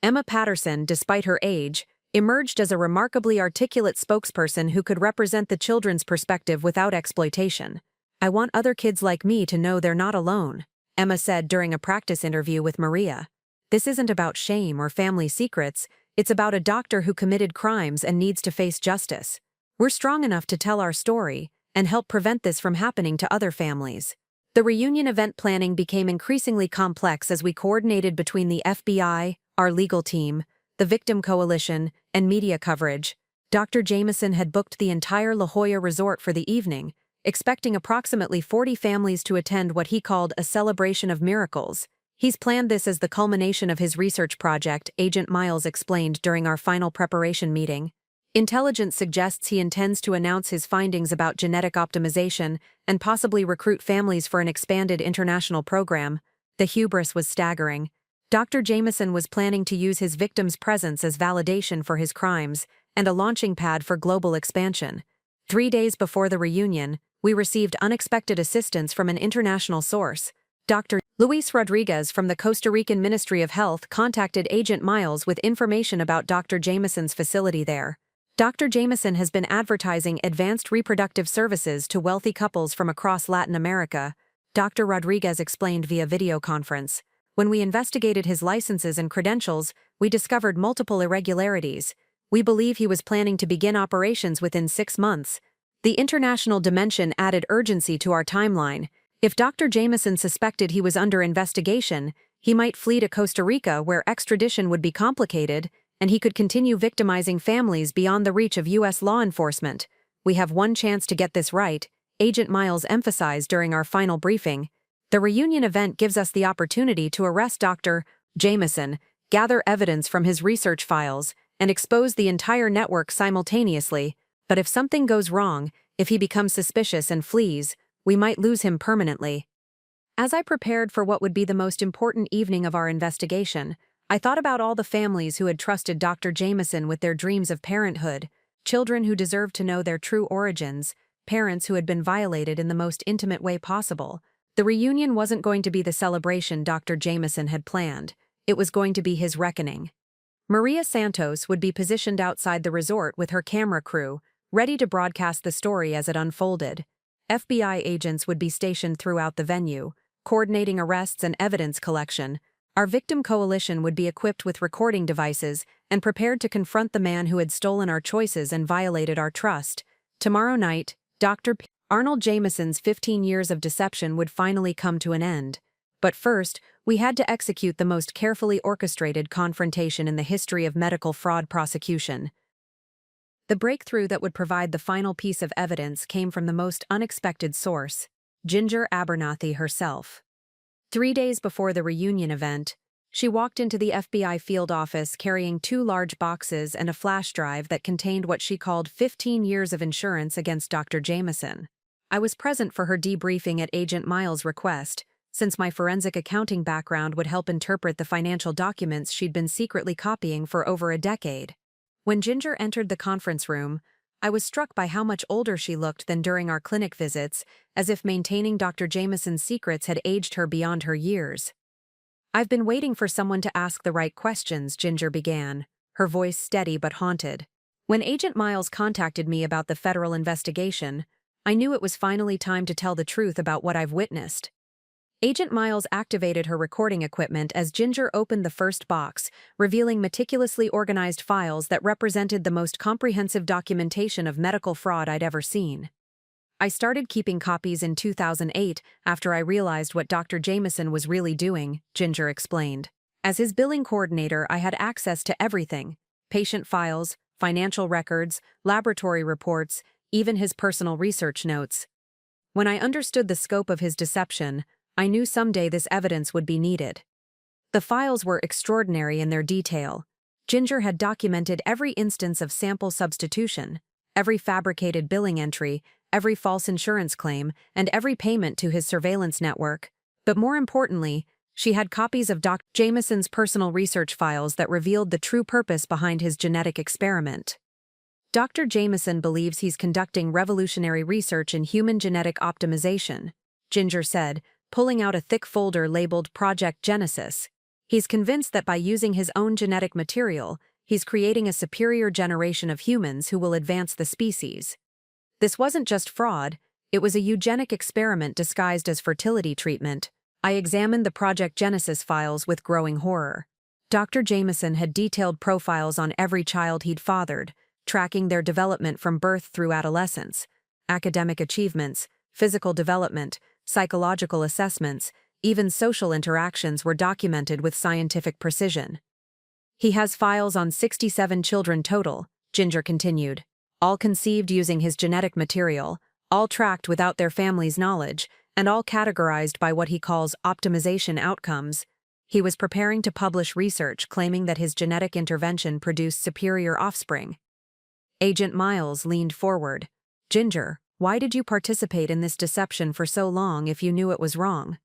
A: Emma Patterson, despite her age, emerged as a remarkably articulate spokesperson who could represent the children's perspective without exploitation. "I want other kids like me to know they're not alone," Emma said during a practice interview with Maria. "This isn't about shame or family secrets, it's about a doctor who committed crimes and needs to face justice. We're strong enough to tell our story and help prevent this from happening to other families." The reunion event planning became increasingly complex as we coordinated between the FBI, our legal team, the victim coalition, and media coverage. Dr. Jameson had booked the entire La Jolla resort for the evening, expecting approximately 40 families to attend what he called a celebration of miracles. "He's planned this as the culmination of his research project," Agent Miles explained during our final preparation meeting. "Intelligence suggests he intends to announce his findings about genetic optimization and possibly recruit families for an expanded international program." The hubris was staggering. Dr. Jameson was planning to use his victims' presence as validation for his crimes and a launching pad for global expansion. 3 days before the reunion, we received unexpected assistance from an international source. Dr. Luis Rodriguez from the Costa Rican Ministry of Health contacted Agent Miles with information about Dr. Jameson's facility there. Dr. Jameson has been advertising advanced reproductive services to wealthy couples from across Latin America, Dr. Rodriguez explained via video conference. "When we investigated his licenses and credentials, we discovered multiple irregularities. We believe he was planning to begin operations within 6 months. The international dimension added urgency to our timeline. If Dr. Jameson suspected he was under investigation, he might flee to Costa Rica where extradition would be complicated, and he could continue victimizing families beyond the reach of U.S. law enforcement. We have one chance to get this right," Agent Miles emphasized during our final briefing. "The reunion event gives us the opportunity to arrest Dr. Jameson, gather evidence from his research files, and expose the entire network simultaneously. But if something goes wrong, if he becomes suspicious and flees, we might lose him permanently." As I prepared for what would be the most important evening of our investigation, I thought about all the families who had trusted Dr. Jameson with their dreams of parenthood, children who deserved to know their true origins, parents who had been violated in the most intimate way possible. The reunion wasn't going to be the celebration Dr. Jameson had planned. It was going to be his reckoning. Maria Santos would be positioned outside the resort with her camera crew, ready to broadcast the story as it unfolded. FBI agents would be stationed throughout the venue, coordinating arrests and evidence collection. Our victim coalition would be equipped with recording devices and prepared to confront the man who had stolen our choices and violated our trust. Tomorrow night, Dr. Arnold Jameson's 15 years of deception would finally come to an end. But first, we had to execute the most carefully orchestrated confrontation in the history of medical fraud prosecution. The breakthrough that would provide the final piece of evidence came from the most unexpected source, Ginger Abernathy herself. 3 days before the reunion event, she walked into the FBI field office carrying 2 large boxes and a flash drive that contained what she called 15 years of insurance against Dr. Jameson. I was present for her debriefing at Agent Miles' request, since my forensic accounting background would help interpret the financial documents she'd been secretly copying for over a decade. When Ginger entered the conference room, I was struck by how much older she looked than during our clinic visits, as if maintaining Dr. Jameson's secrets had aged her beyond her years. "I've been waiting for someone to ask the right questions," Ginger began, her voice steady but haunted. "When Agent Miles contacted me about the federal investigation, I knew it was finally time to tell the truth about what I've witnessed." Agent Miles activated her recording equipment as Ginger opened the first box, revealing meticulously organized files that represented the most comprehensive documentation of medical fraud I'd ever seen. "I started keeping copies in 2008 after I realized what Dr. Jameson was really doing," Ginger explained. "As his billing coordinator, I had access to everything: patient files, financial records, laboratory reports, even his personal research notes. When I understood the scope of his deception, I knew someday this evidence would be needed." The files were extraordinary in their detail. Ginger had documented every instance of sample substitution, every fabricated billing entry, every false insurance claim, and every payment to his surveillance network. But more importantly, she had copies of Dr. Jameson's personal research files that revealed the true purpose behind his genetic experiment. "Dr. Jameson believes he's conducting revolutionary research in human genetic optimization," Ginger said, pulling out a thick folder labeled Project Genesis. "He's convinced that by using his own genetic material, he's creating a superior generation of humans who will advance the species." This wasn't just fraud, it was a eugenic experiment disguised as fertility treatment. I examined the Project Genesis files with growing horror. Dr. Jameson had detailed profiles on every child he'd fathered, tracking their development from birth through adolescence. Academic achievements, physical development, psychological assessments, even social interactions were documented with scientific precision. "He has files on 67 children total," Ginger continued, "all conceived using his genetic material, all tracked without their family's knowledge, and all categorized by what he calls optimization outcomes. He was preparing to publish research claiming that his genetic intervention produced superior offspring." Agent Miles leaned forward. "Ginger, why did you participate in this deception for so long if you knew it was wrong?"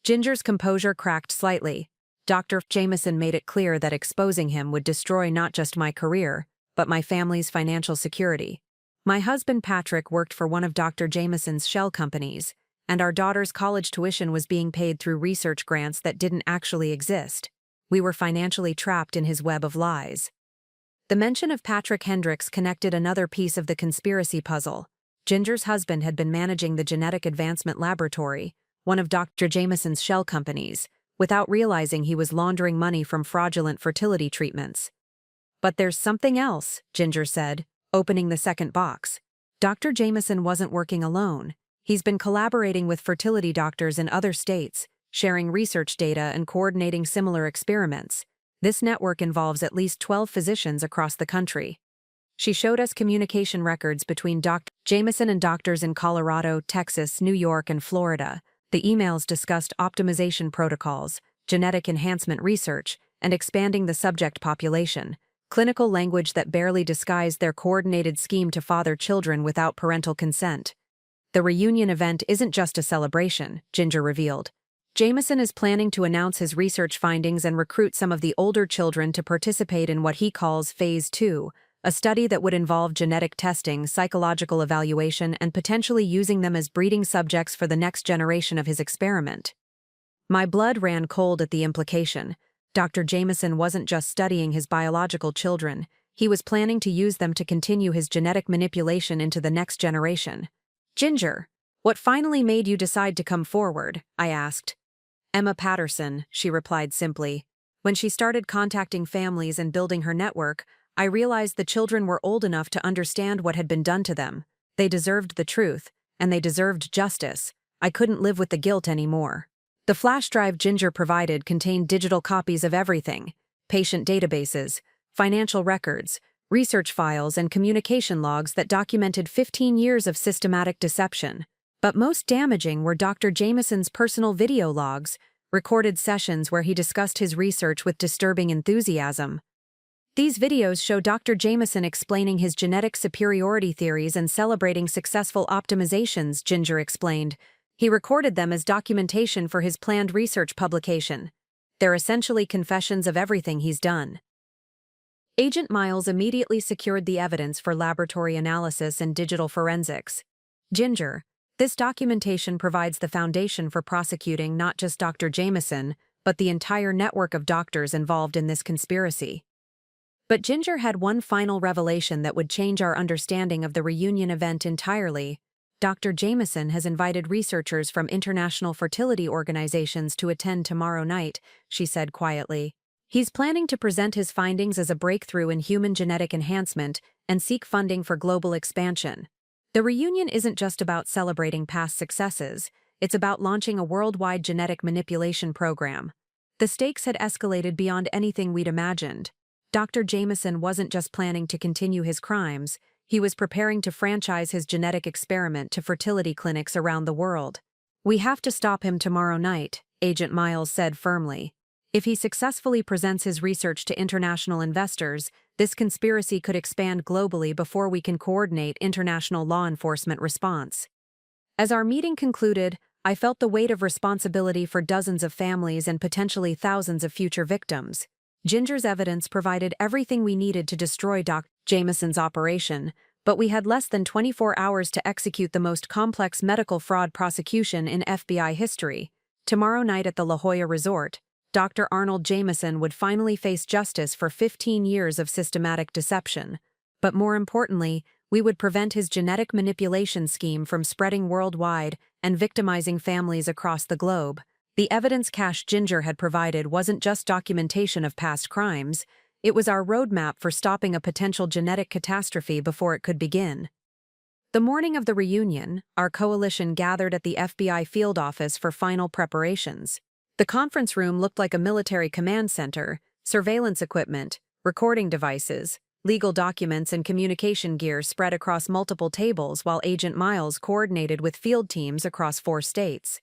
A: Ginger's composure cracked slightly. "Dr. Jameson made it clear that exposing him would destroy not just my career, but my family's financial security. My husband Patrick worked for one of Dr. Jameson's shell companies, and our daughter's college tuition was being paid through research grants that didn't actually exist. We were financially trapped in his web of lies." The mention of Patrick Hendricks connected another piece of the conspiracy puzzle. Ginger's husband had been managing the Genetic Advancement Laboratory, one of Dr. Jameson's shell companies, without realizing he was laundering money from fraudulent fertility treatments. "But there's something else," Ginger said, opening the second box. "Dr. Jameson wasn't working alone. He's been collaborating with fertility doctors in other states, sharing research data and coordinating similar experiments. This network involves at least 12 physicians across the country." She showed us communication records between Dr. Jameson and doctors in Colorado, Texas, New York, and Florida. The emails discussed optimization protocols, genetic enhancement research, and expanding the subject population, clinical language that barely disguised their coordinated scheme to father children without parental consent. "The reunion event isn't just a celebration," Ginger revealed. "Jameson is planning to announce his research findings and recruit some of the older children to participate in what he calls Phase 2, a study that would involve genetic testing, psychological evaluation, and potentially using them as breeding subjects for the next generation of his experiment." My blood ran cold at the implication. Dr. Jameson wasn't just studying his biological children, he was planning to use them to continue his genetic manipulation into the next generation. "Ginger, what finally made you decide to come forward?" I asked. "Emma Patterson," she replied simply. "When she started contacting families and building her network, I realized the children were old enough to understand what had been done to them. They deserved the truth, and they deserved justice. I couldn't live with the guilt anymore." The flash drive Ginger provided contained digital copies of everything: patient databases, financial records, research files, and communication logs that documented 15 years of systematic deception. But most damaging were Dr. Jameson's personal video logs, recorded sessions where he discussed his research with disturbing enthusiasm. These videos show Dr. Jameson explaining his genetic superiority theories and celebrating successful optimizations, Ginger explained. He recorded them as documentation for his planned research publication. They're essentially confessions of everything he's done. Agent Miles immediately secured the evidence for laboratory analysis and digital forensics. Ginger, this documentation provides the foundation for prosecuting not just Dr. Jameson, but the entire network of doctors involved in this conspiracy. But Ginger had one final revelation that would change our understanding of the reunion event entirely. Dr. Jameson has invited researchers from international fertility organizations to attend tomorrow night, she said quietly. He's planning to present his findings as a breakthrough in human genetic enhancement and seek funding for global expansion. The reunion isn't just about celebrating past successes, it's about launching a worldwide genetic manipulation program. The stakes had escalated beyond anything we'd imagined. Dr. Jameson wasn't just planning to continue his crimes, he was preparing to franchise his genetic experiment to fertility clinics around the world. We have to stop him tomorrow night, Agent Miles said firmly. If he successfully presents his research to international investors, this conspiracy could expand globally before we can coordinate international law enforcement response. As our meeting concluded, I felt the weight of responsibility for dozens of families and potentially thousands of future victims. Ginger's evidence provided everything we needed to destroy Dr. Jameson's operation, but we had less than 24 hours to execute the most complex medical fraud prosecution in FBI history. Tomorrow night at the La Jolla Resort, Dr. Arnold Jameson would finally face justice for 15 years of systematic deception. But more importantly, we would prevent his genetic manipulation scheme from spreading worldwide and victimizing families across the globe. The evidence cache Ginger had provided wasn't just documentation of past crimes, it was our roadmap for stopping a potential genetic catastrophe before it could begin. The morning of the reunion, our coalition gathered at the FBI field office for final preparations. The conference room looked like a military command center: surveillance equipment, recording devices, legal documents, and communication gear spread across multiple tables while Agent Miles coordinated with field teams across 4 states.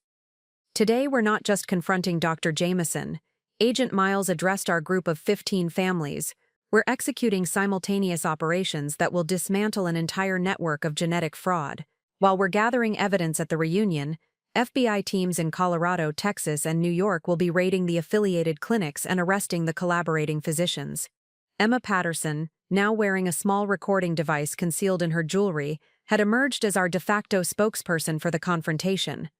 A: Today we're not just confronting Dr. Jameson. Agent Miles addressed our group of 15 families. We're executing simultaneous operations that will dismantle an entire network of genetic fraud. While we're gathering evidence at the reunion, FBI teams in Colorado, Texas, and New York will be raiding the affiliated clinics and arresting the collaborating physicians. Emma Patterson, now wearing a small recording device concealed in her jewelry, had emerged as our de facto spokesperson for the confrontation.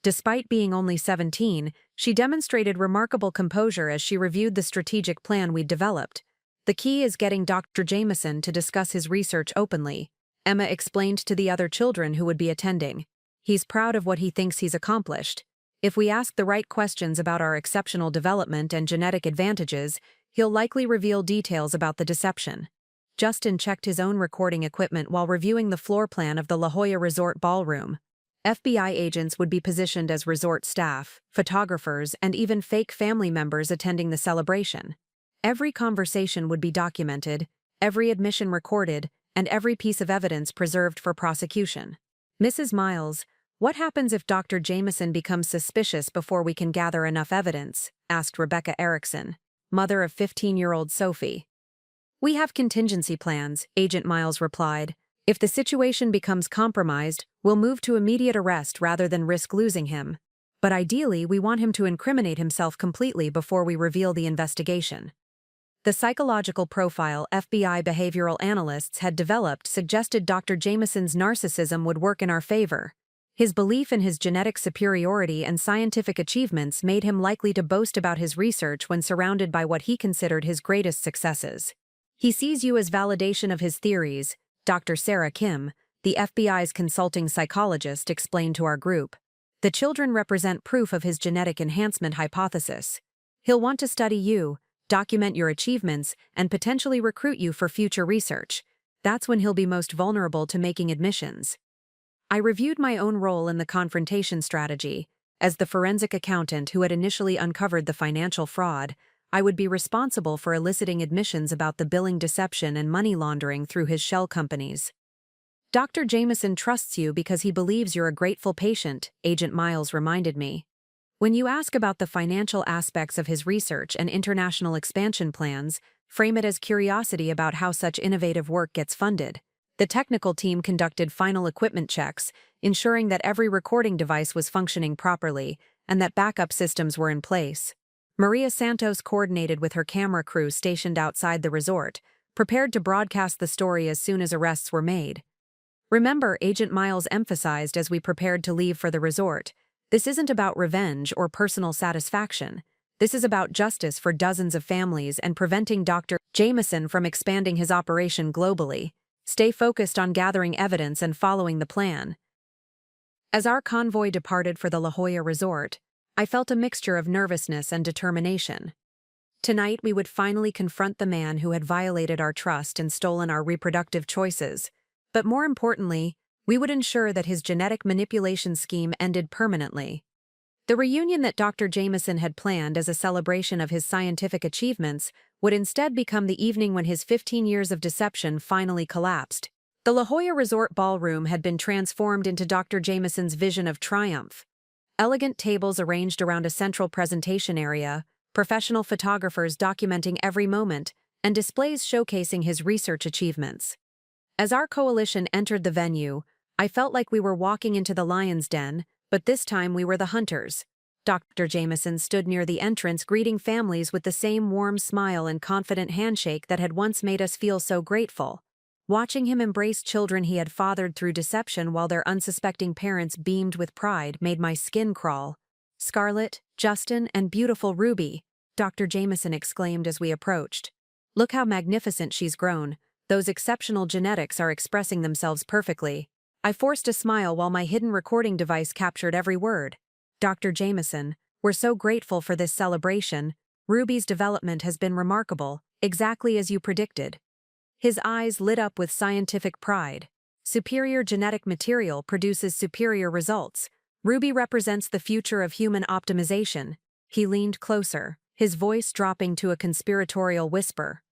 A: Despite being only 17, she demonstrated remarkable composure as she reviewed the strategic plan we'd developed. The key is getting Dr. Jameson to discuss his research openly, Emma explained to the other children who would be attending. He's proud of what he thinks he's accomplished. If we ask the right questions about our exceptional development and genetic advantages, he'll likely reveal details about the deception. Justin checked his own recording equipment while reviewing the floor plan of the La Jolla Resort ballroom. FBI agents would be positioned as resort staff, photographers, and even fake family members attending the celebration. Every conversation would be documented, every admission recorded, and every piece of evidence preserved for prosecution. Mrs. Miles, what happens if Dr. Jameson becomes suspicious before we can gather enough evidence? Asked Rebecca Erickson, mother of 15-year-old Sophie. We have contingency plans, Agent Miles replied. If the situation becomes compromised, we'll move to immediate arrest rather than risk losing him. But ideally, we want him to incriminate himself completely before we reveal the investigation. The psychological profile FBI behavioral analysts had developed suggested Dr. Jameson's narcissism would work in our favor. His belief in his genetic superiority and scientific achievements made him likely to boast about his research when surrounded by what he considered his greatest successes. He sees you as validation of his theories, Dr. Sarah Kim, the FBI's consulting psychologist, explained to our group. The children represent proof of his genetic enhancement hypothesis. He'll want to study you, document your achievements, and potentially recruit you for future research. That's when he'll be most vulnerable to making admissions. I reviewed my own role in the confrontation strategy. As the forensic accountant who had initially uncovered the financial fraud, I would be responsible for eliciting admissions about the billing deception and money laundering through his shell companies. Dr. Jameson trusts you because he believes you're a grateful patient, Agent Miles reminded me. When you ask about the financial aspects of his research and international expansion plans, frame it as curiosity about how such innovative work gets funded. The technical team conducted final equipment checks, ensuring that every recording device was functioning properly and that backup systems were in place. Maria Santos coordinated with her camera crew stationed outside the resort, prepared to broadcast the story as soon as arrests were made. Remember, Agent Miles emphasized as we prepared to leave for the resort, this isn't about revenge or personal satisfaction. This is about justice for dozens of families and preventing Dr. Jameson from expanding his operation globally. Stay focused on gathering evidence and following the plan. As our convoy departed for the La Jolla resort, I felt a mixture of nervousness and determination. Tonight we would finally confront the man who had violated our trust and stolen our reproductive choices, but more importantly, we would ensure that his genetic manipulation scheme ended permanently. The reunion that Dr. Jameson had planned as a celebration of his scientific achievements would instead become the evening when his 15 years of deception finally collapsed. The La Jolla Resort ballroom had been transformed into Dr. Jameson's vision of triumph. Elegant tables arranged around a central presentation area, professional photographers documenting every moment, and displays showcasing his research achievements. As our coalition entered the venue, I felt like we were walking into the lion's den, but this time we were the hunters. Dr. Jameson stood near the entrance greeting families with the same warm smile and confident handshake that had once made us feel so grateful. Watching him embrace children he had fathered through deception while their unsuspecting parents beamed with pride made my skin crawl. "Scarlett, Justin, and beautiful Ruby," Dr. Jameson exclaimed as we approached. "Look how magnificent she's grown. Those exceptional genetics are expressing themselves perfectly." I forced a smile while my hidden recording device captured every word. "Dr. Jameson, we're so grateful for this celebration. Ruby's development has been remarkable, exactly as you predicted." His eyes lit up with scientific pride. Superior genetic material produces superior results. Ruby represents the future of human optimization. He leaned closer, his voice dropping to a conspiratorial whisper.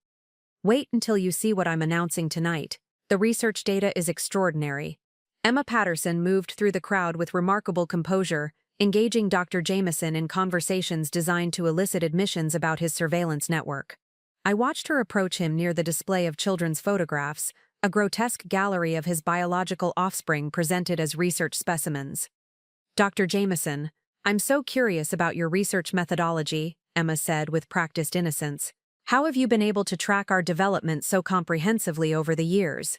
A: "Wait until you see what I'm announcing tonight. The research data is extraordinary." Emma Patterson moved through the crowd with remarkable composure, engaging Dr. Jameson in conversations designed to elicit admissions about his surveillance network. I watched her approach him near the display of children's photographs, a grotesque gallery of his biological offspring presented as research specimens. "Dr. Jameson, I'm so curious about your research methodology," Emma said with practiced innocence. "How have you been able to track our development so comprehensively over the years?"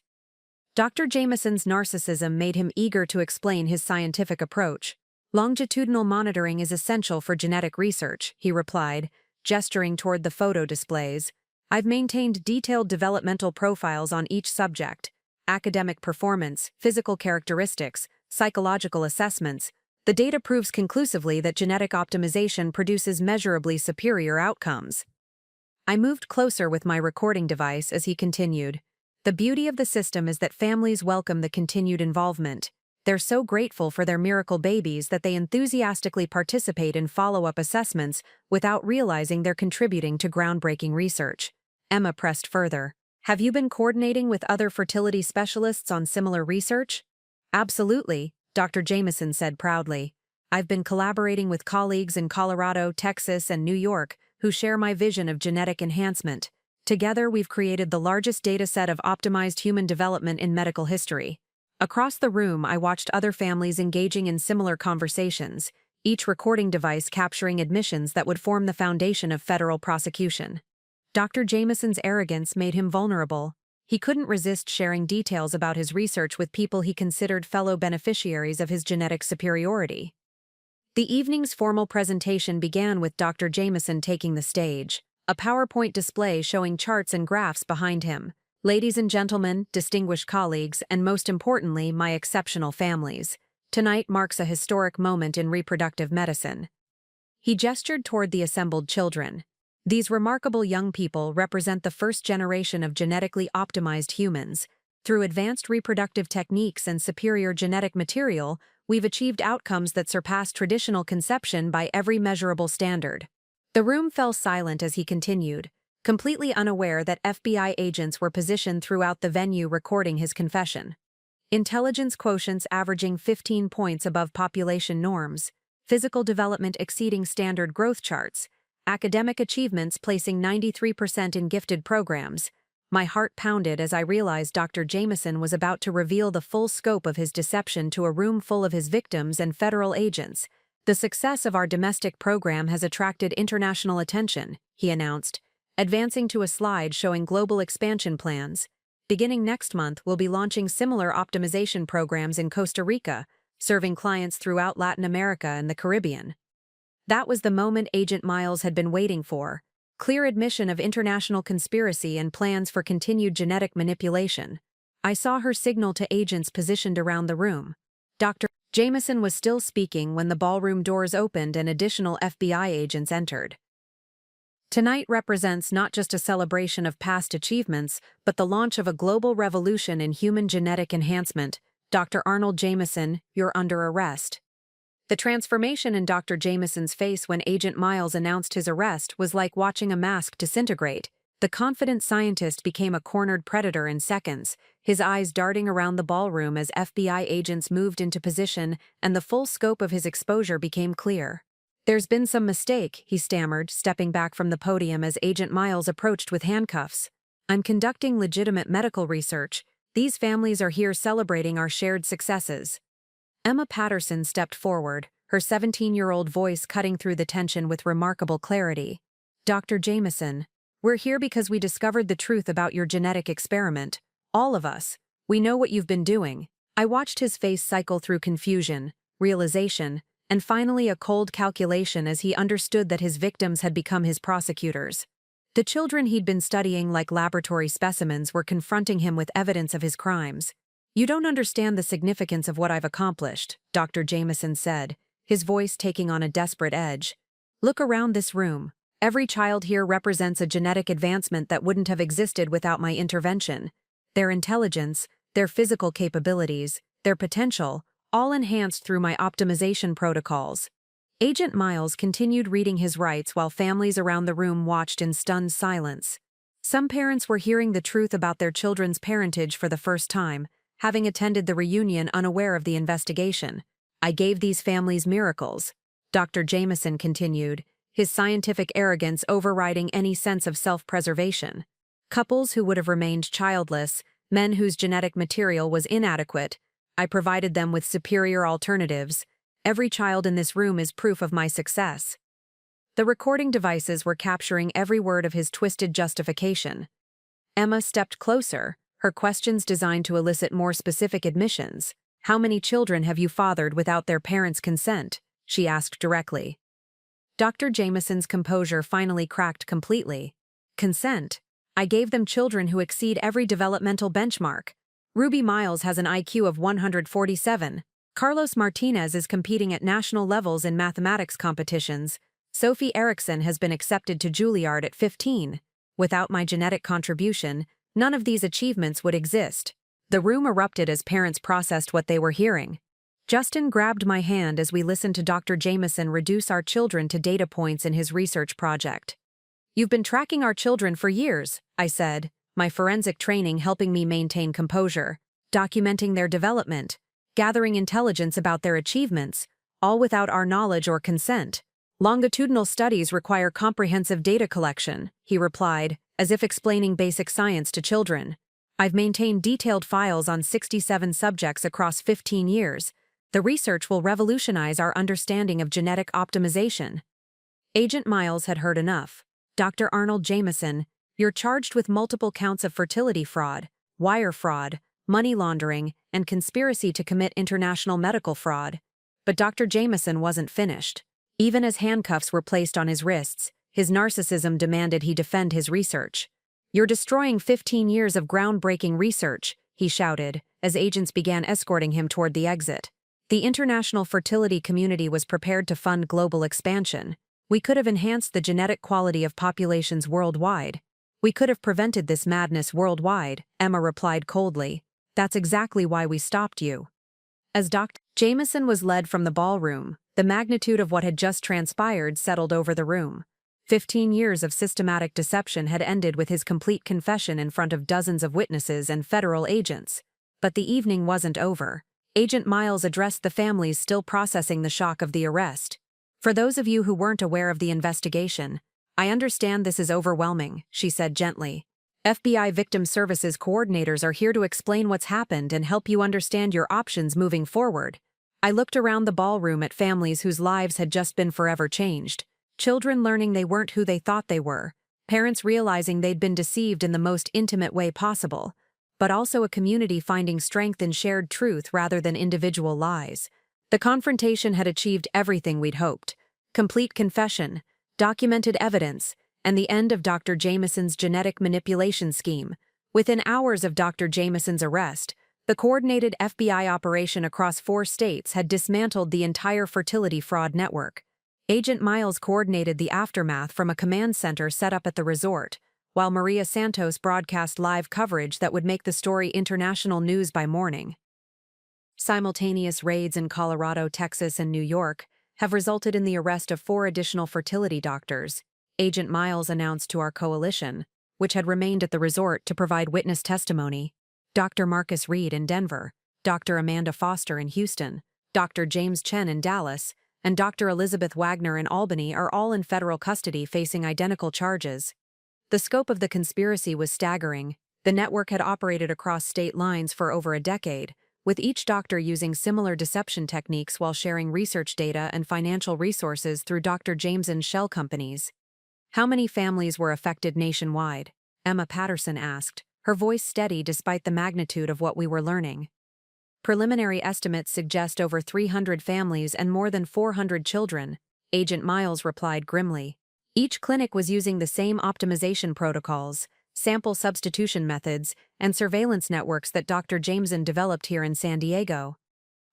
A: Dr. Jameson's narcissism made him eager to explain his scientific approach. "Longitudinal monitoring is essential for genetic research," he replied, gesturing toward the photo displays. "I've maintained detailed developmental profiles on each subject: academic performance, physical characteristics, psychological assessments. The data proves conclusively that genetic optimization produces measurably superior outcomes." I moved closer with my recording device as he continued. "The beauty of the system is that families welcome the continued involvement. They're so grateful for their miracle babies that they enthusiastically participate in follow-up assessments without realizing they're contributing to groundbreaking research." Emma pressed further. "Have you been coordinating with other fertility specialists on similar research?" "Absolutely," Dr. Jameson said proudly. "I've been collaborating with colleagues in Colorado, Texas, and New York who share my vision of genetic enhancement. Together, we've created the largest dataset of optimized human development in medical history." Across the room, I watched other families engaging in similar conversations, each recording device capturing admissions that would form the foundation of federal prosecution. Dr. Jameson's arrogance made him vulnerable. He couldn't resist sharing details about his research with people he considered fellow beneficiaries of his genetic superiority. The evening's formal presentation began with Dr. Jameson taking the stage, a PowerPoint display showing charts and graphs behind him. "Ladies and gentlemen, distinguished colleagues, and most importantly, my exceptional families, tonight marks a historic moment in reproductive medicine." He gestured toward the assembled children. "These remarkable young people represent the first generation of genetically optimized humans. Through advanced reproductive techniques and superior genetic material, We've achieved outcomes that surpass traditional conception by every measurable standard." The room fell silent as he continued, completely unaware that FBI agents were positioned throughout the venue recording his confession. Intelligence quotients averaging 15 points above population norms, physical development exceeding standard growth charts, academic achievements placing 93% in gifted programs. My heart pounded as I realized Dr. Jameson was about to reveal the full scope of his deception to a room full of his victims and federal agents. "The success of our domestic program has attracted international attention," he announced, advancing to a slide showing global expansion plans. "Beginning next month, we'll be launching similar optimization programs in Costa Rica, serving clients throughout Latin America and the Caribbean." That was the moment Agent Miles had been waiting for. Clear admission of international conspiracy and plans for continued genetic manipulation. I saw her signal to agents positioned around the room. Dr. Jameson was still speaking when the ballroom doors opened and additional FBI agents entered. Tonight represents not just a celebration of past achievements, but the launch of a global revolution in human genetic enhancement. Dr. Arnold Jameson, you're under arrest. The transformation in Dr. Jameson's face when Agent Miles announced his arrest was like watching a mask disintegrate. The confident scientist became a cornered predator in seconds, his eyes darting around the ballroom as FBI agents moved into position, and the full scope of his exposure became clear. "There's been some mistake," he stammered, stepping back from the podium as Agent Miles approached with handcuffs. "I'm conducting legitimate medical research. These families are here celebrating our shared successes." Emma Patterson stepped forward, her 17-year-old voice cutting through the tension with remarkable clarity. "Dr. Jameson, we're here because we discovered the truth about your genetic experiment. All of us. We know what you've been doing." I watched his face cycle through confusion, realization, and finally a cold calculation as he understood that his victims had become his prosecutors. The children he'd been studying like laboratory specimens were confronting him with evidence of his crimes. "You don't understand the significance of what I've accomplished," Dr. Jameson said, his voice taking on a desperate edge. "Look around this room. Every child here represents a genetic advancement that wouldn't have existed without my intervention. Their intelligence, their physical capabilities, their potential, all enhanced through my optimization protocols." Agent Miles continued reading his rights while families around the room watched in stunned silence. Some parents were hearing the truth about their children's parentage for the first time, having attended the reunion unaware of the investigation. "I gave these families miracles," Dr. Jameson continued, his scientific arrogance overriding any sense of self-preservation. "Couples who would have remained childless, men whose genetic material was inadequate, I provided them with superior alternatives. Every child in this room is proof of my success." The recording devices were capturing every word of his twisted justification. Emma stepped closer, her questions designed to elicit more specific admissions. "How many children have you fathered without their parents' consent?" she asked directly. Dr. Jameson's composure finally cracked completely. "Consent? I gave them children who exceed every developmental benchmark. Ruby Miles has an IQ of 147. Carlos Martinez is competing at national levels in mathematics competitions. Sophie Erickson has been accepted to Juilliard at 15. Without my genetic contribution, none of these achievements would exist." The room erupted as parents processed what they were hearing. Justin grabbed my hand as we listened to Dr. Jameson reduce our children to data points in his research project. "You've been tracking our children for years," I said, my forensic training helping me maintain composure, "documenting their development, gathering intelligence about their achievements, all without our knowledge or consent. Longitudinal studies require comprehensive data collection," he replied, as if explaining basic science to children. "I've maintained detailed files on 67 subjects across 15 years. The research will revolutionize our understanding of genetic optimization." Agent Miles had heard enough. "Dr. Arnold Jameson, you're charged with multiple counts of fertility fraud, wire fraud, money laundering, and conspiracy to commit international medical fraud." But Dr. Jameson wasn't finished. Even as handcuffs were placed on his wrists, his narcissism demanded he defend his research. "You're destroying 15 years of groundbreaking research," he shouted, as agents began escorting him toward the exit. The international fertility community was prepared to fund global expansion. "We could have enhanced the genetic quality of populations worldwide. We could have prevented this madness worldwide," Emma replied coldly. "That's exactly why we stopped you." As Dr. Jameson was led from the ballroom. The magnitude of what had just transpired settled over the room. 15 years of systematic deception had ended with his complete confession in front of dozens of witnesses and federal agents. But the evening wasn't over. Agent Miles addressed the families still processing the shock of the arrest. "For those of you who weren't aware of the investigation, I understand this is overwhelming," she said gently. "FBI Victim Services coordinators are here to explain what's happened and help you understand your options moving forward." I looked around the ballroom at families whose lives had just been forever changed. Children learning they weren't who they thought they were. Parents realizing they'd been deceived in the most intimate way possible. But also a community finding strength in shared truth rather than individual lies. The confrontation had achieved everything we'd hoped. Complete confession, documented evidence, and the end of Dr. Jameson's genetic manipulation scheme. Within hours of Dr. Jameson's arrest, the coordinated FBI operation across 4 states had dismantled the entire fertility fraud network. Agent Miles coordinated the aftermath from a command center set up at the resort, while Maria Santos broadcast live coverage that would make the story international news by morning. Simultaneous raids in Colorado, Texas, and New York have resulted in the arrest of 4 additional fertility doctors, Agent Miles announced to our coalition, which had remained at the resort to provide witness testimony. Dr. Marcus Reed in Denver, Dr. Amanda Foster in Houston, Dr. James Chen in Dallas, and Dr. Elizabeth Wagner in Albany are all in federal custody facing identical charges. The scope of the conspiracy was staggering. The network had operated across state lines for over a decade, with each doctor using similar deception techniques while sharing research data and financial resources through Dr. Jameson's shell companies. "How many families were affected nationwide?" Emma Patterson asked, her voice steady despite the magnitude of what we were learning. "Preliminary estimates suggest over 300 families and more than 400 children," Agent Miles replied grimly. Each clinic was using the same optimization protocols, sample substitution methods, and surveillance networks that Dr. Jameson developed here in San Diego.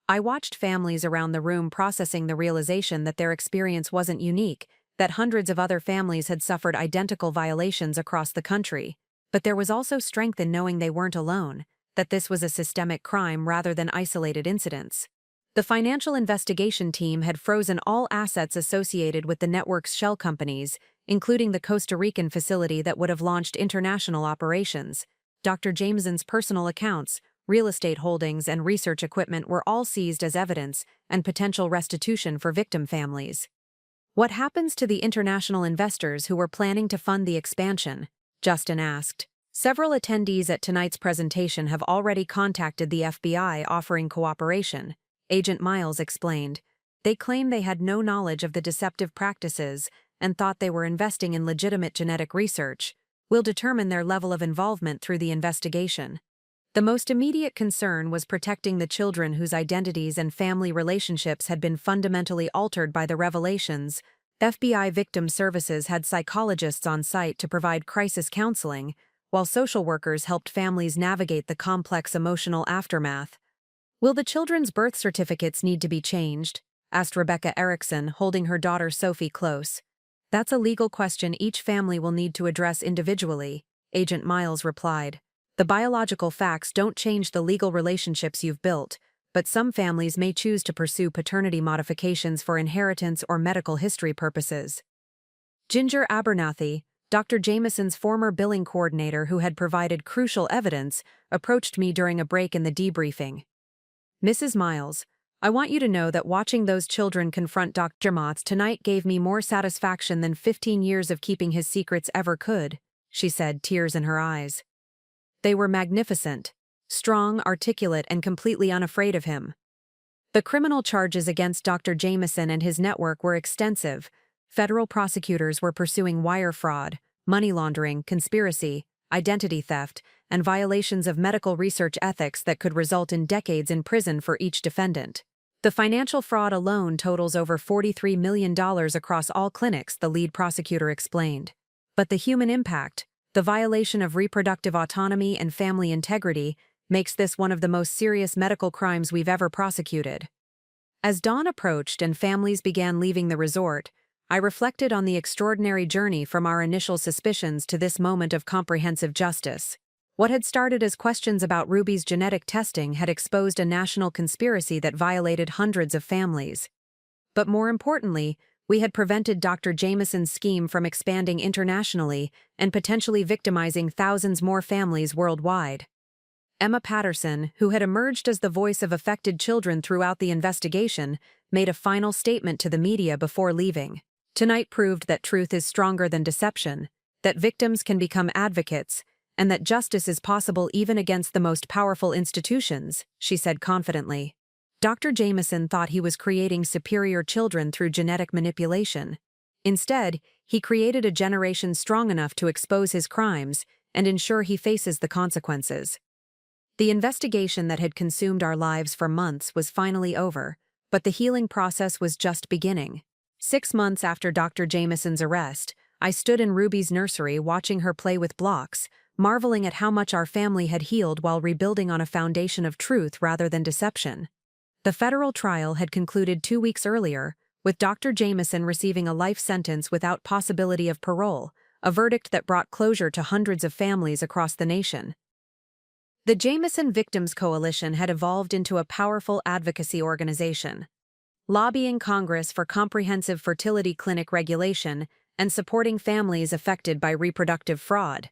A: I watched families around the room processing the realization that their experience wasn't unique, that hundreds of other families had suffered identical violations across the country. But there was also strength in knowing they weren't alone, that this was a systemic crime rather than isolated incidents. The financial investigation team had frozen all assets associated with the network's shell companies, including the Costa Rican facility that would have launched international operations. Dr. Jameson's personal accounts, real estate holdings, and research equipment were all seized as evidence and potential restitution for victim families. "What happens to the international investors who were planning to fund the expansion?" Justin asked. "Several attendees at tonight's presentation have already contacted the FBI offering cooperation," Agent Miles explained. "They claim they had no knowledge of the deceptive practices and thought they were investing in legitimate genetic research. We'll determine their level of involvement through the investigation." The most immediate concern was protecting the children whose identities and family relationships had been fundamentally altered by the revelations. FBI Victim Services had psychologists on site to provide crisis counseling, while social workers helped families navigate the complex emotional aftermath. "Will the children's birth certificates need to be changed?" asked Rebecca Erickson, holding her daughter Sophie close. "That's a legal question each family will need to address individually," Agent Miles replied. "The biological facts don't change the legal relationships you've built, but some families may choose to pursue paternity modifications for inheritance or medical history purposes." Ginger Abernathy, Dr. Jameson's former billing coordinator who had provided crucial evidence, approached me during a break in the debriefing. "Mrs. Miles, I want you to know that watching those children confront Dr. Motz tonight gave me more satisfaction than 15 years of keeping his secrets ever could," she said, tears in her eyes. "They were magnificent, strong, articulate, and completely unafraid of him." The criminal charges against Dr. Jameson and his network were extensive. Federal prosecutors were pursuing wire fraud, money laundering, conspiracy, identity theft, and violations of medical research ethics that could result in decades in prison for each defendant. The financial fraud alone totals over $43 million across all clinics, the lead prosecutor explained. But the human impact, the violation of reproductive autonomy and family integrity, makes this one of the most serious medical crimes we've ever prosecuted. As dawn approached and families began leaving the resort, I reflected on the extraordinary journey from our initial suspicions to this moment of comprehensive justice. What had started as questions about Ruby's genetic testing had exposed a national conspiracy that violated hundreds of families. But more importantly, we had prevented Dr. Jameson's scheme from expanding internationally and potentially victimizing thousands more families worldwide. Emma Patterson, who had emerged as the voice of affected children throughout the investigation, made a final statement to the media before leaving. "Tonight proved that truth is stronger than deception, that victims can become advocates, and that justice is possible even against the most powerful institutions," she said confidently. Dr. Jameson thought he was creating superior children through genetic manipulation. Instead, he created a generation strong enough to expose his crimes and ensure he faces the consequences. The investigation that had consumed our lives for months was finally over, but the healing process was just beginning. 6 months after Dr. Jameson's arrest, I stood in Ruby's nursery watching her play with blocks, marveling at how much our family had healed while rebuilding on a foundation of truth rather than deception. The federal trial had concluded 2 weeks earlier, with Dr. Jameson receiving a life sentence without possibility of parole, a verdict that brought closure to hundreds of families across the nation. The Jameson Victims Coalition had evolved into a powerful advocacy organization, lobbying Congress for comprehensive fertility clinic regulation and supporting families affected by reproductive fraud.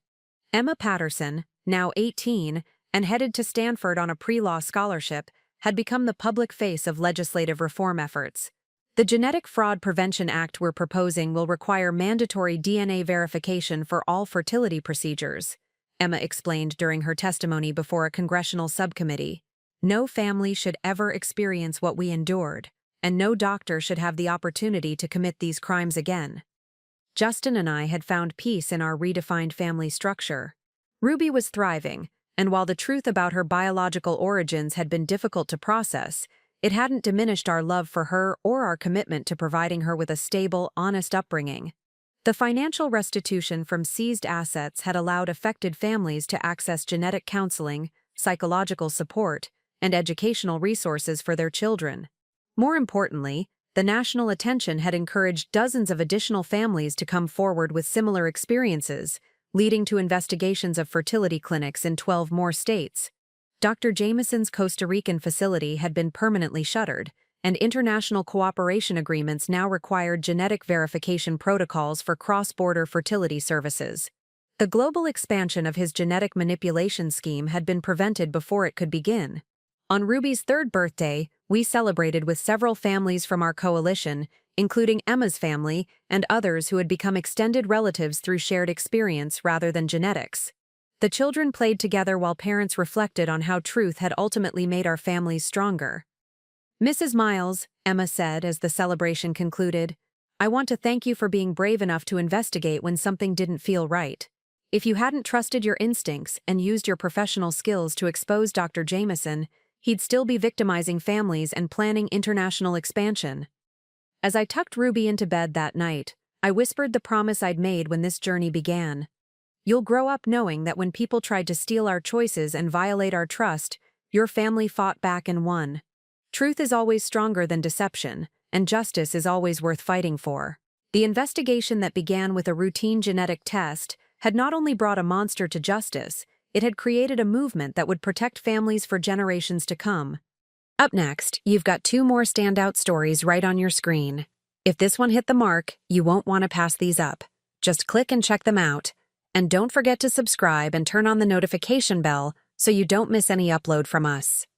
A: Emma Patterson, now 18 and headed to Stanford on a pre-law scholarship, had become the public face of legislative reform efforts. The Genetic Fraud Prevention Act we're proposing will require mandatory DNA verification for all fertility procedures, Emma explained during her testimony before a congressional subcommittee. "No family should ever experience what we endured, and no doctor should have the opportunity to commit these crimes again." Justin and I had found peace in our redefined family structure. Ruby was thriving, and while the truth about her biological origins had been difficult to process, it hadn't diminished our love for her or our commitment to providing her with a stable, honest upbringing. The financial restitution from seized assets had allowed affected families to access genetic counseling, psychological support, and educational resources for their children. More importantly, the national attention had encouraged dozens of additional families to come forward with similar experiences, leading to investigations of fertility clinics in 12 more states. Dr. Jameson's Costa Rican facility had been permanently shuttered, and international cooperation agreements now required genetic verification protocols for cross-border fertility services. The global expansion of his genetic manipulation scheme had been prevented before it could begin. On Ruby's 3rd birthday, we celebrated with several families from our coalition, including Emma's family and others who had become extended relatives through shared experience rather than genetics. The children played together while parents reflected on how truth had ultimately made our families stronger. "Mrs. Miles," Emma said as the celebration concluded, "I want to thank you for being brave enough to investigate when something didn't feel right. If you hadn't trusted your instincts and used your professional skills to expose Dr. Jameson, he'd still be victimizing families and planning international expansion." As I tucked Ruby into bed that night, I whispered the promise I'd made when this journey began. "You'll grow up knowing that when people tried to steal our choices and violate our trust, your family fought back and won. Truth is always stronger than deception, and justice is always worth fighting for." The investigation that began with a routine genetic test had not only brought a monster to justice, it had created a movement that would protect families for generations to come. Up next, you've got 2 more standout stories right on your screen. If this one hit the mark, you won't want to pass these up. Just click and check them out. And don't forget to subscribe and turn on the notification bell so you don't miss any upload from us.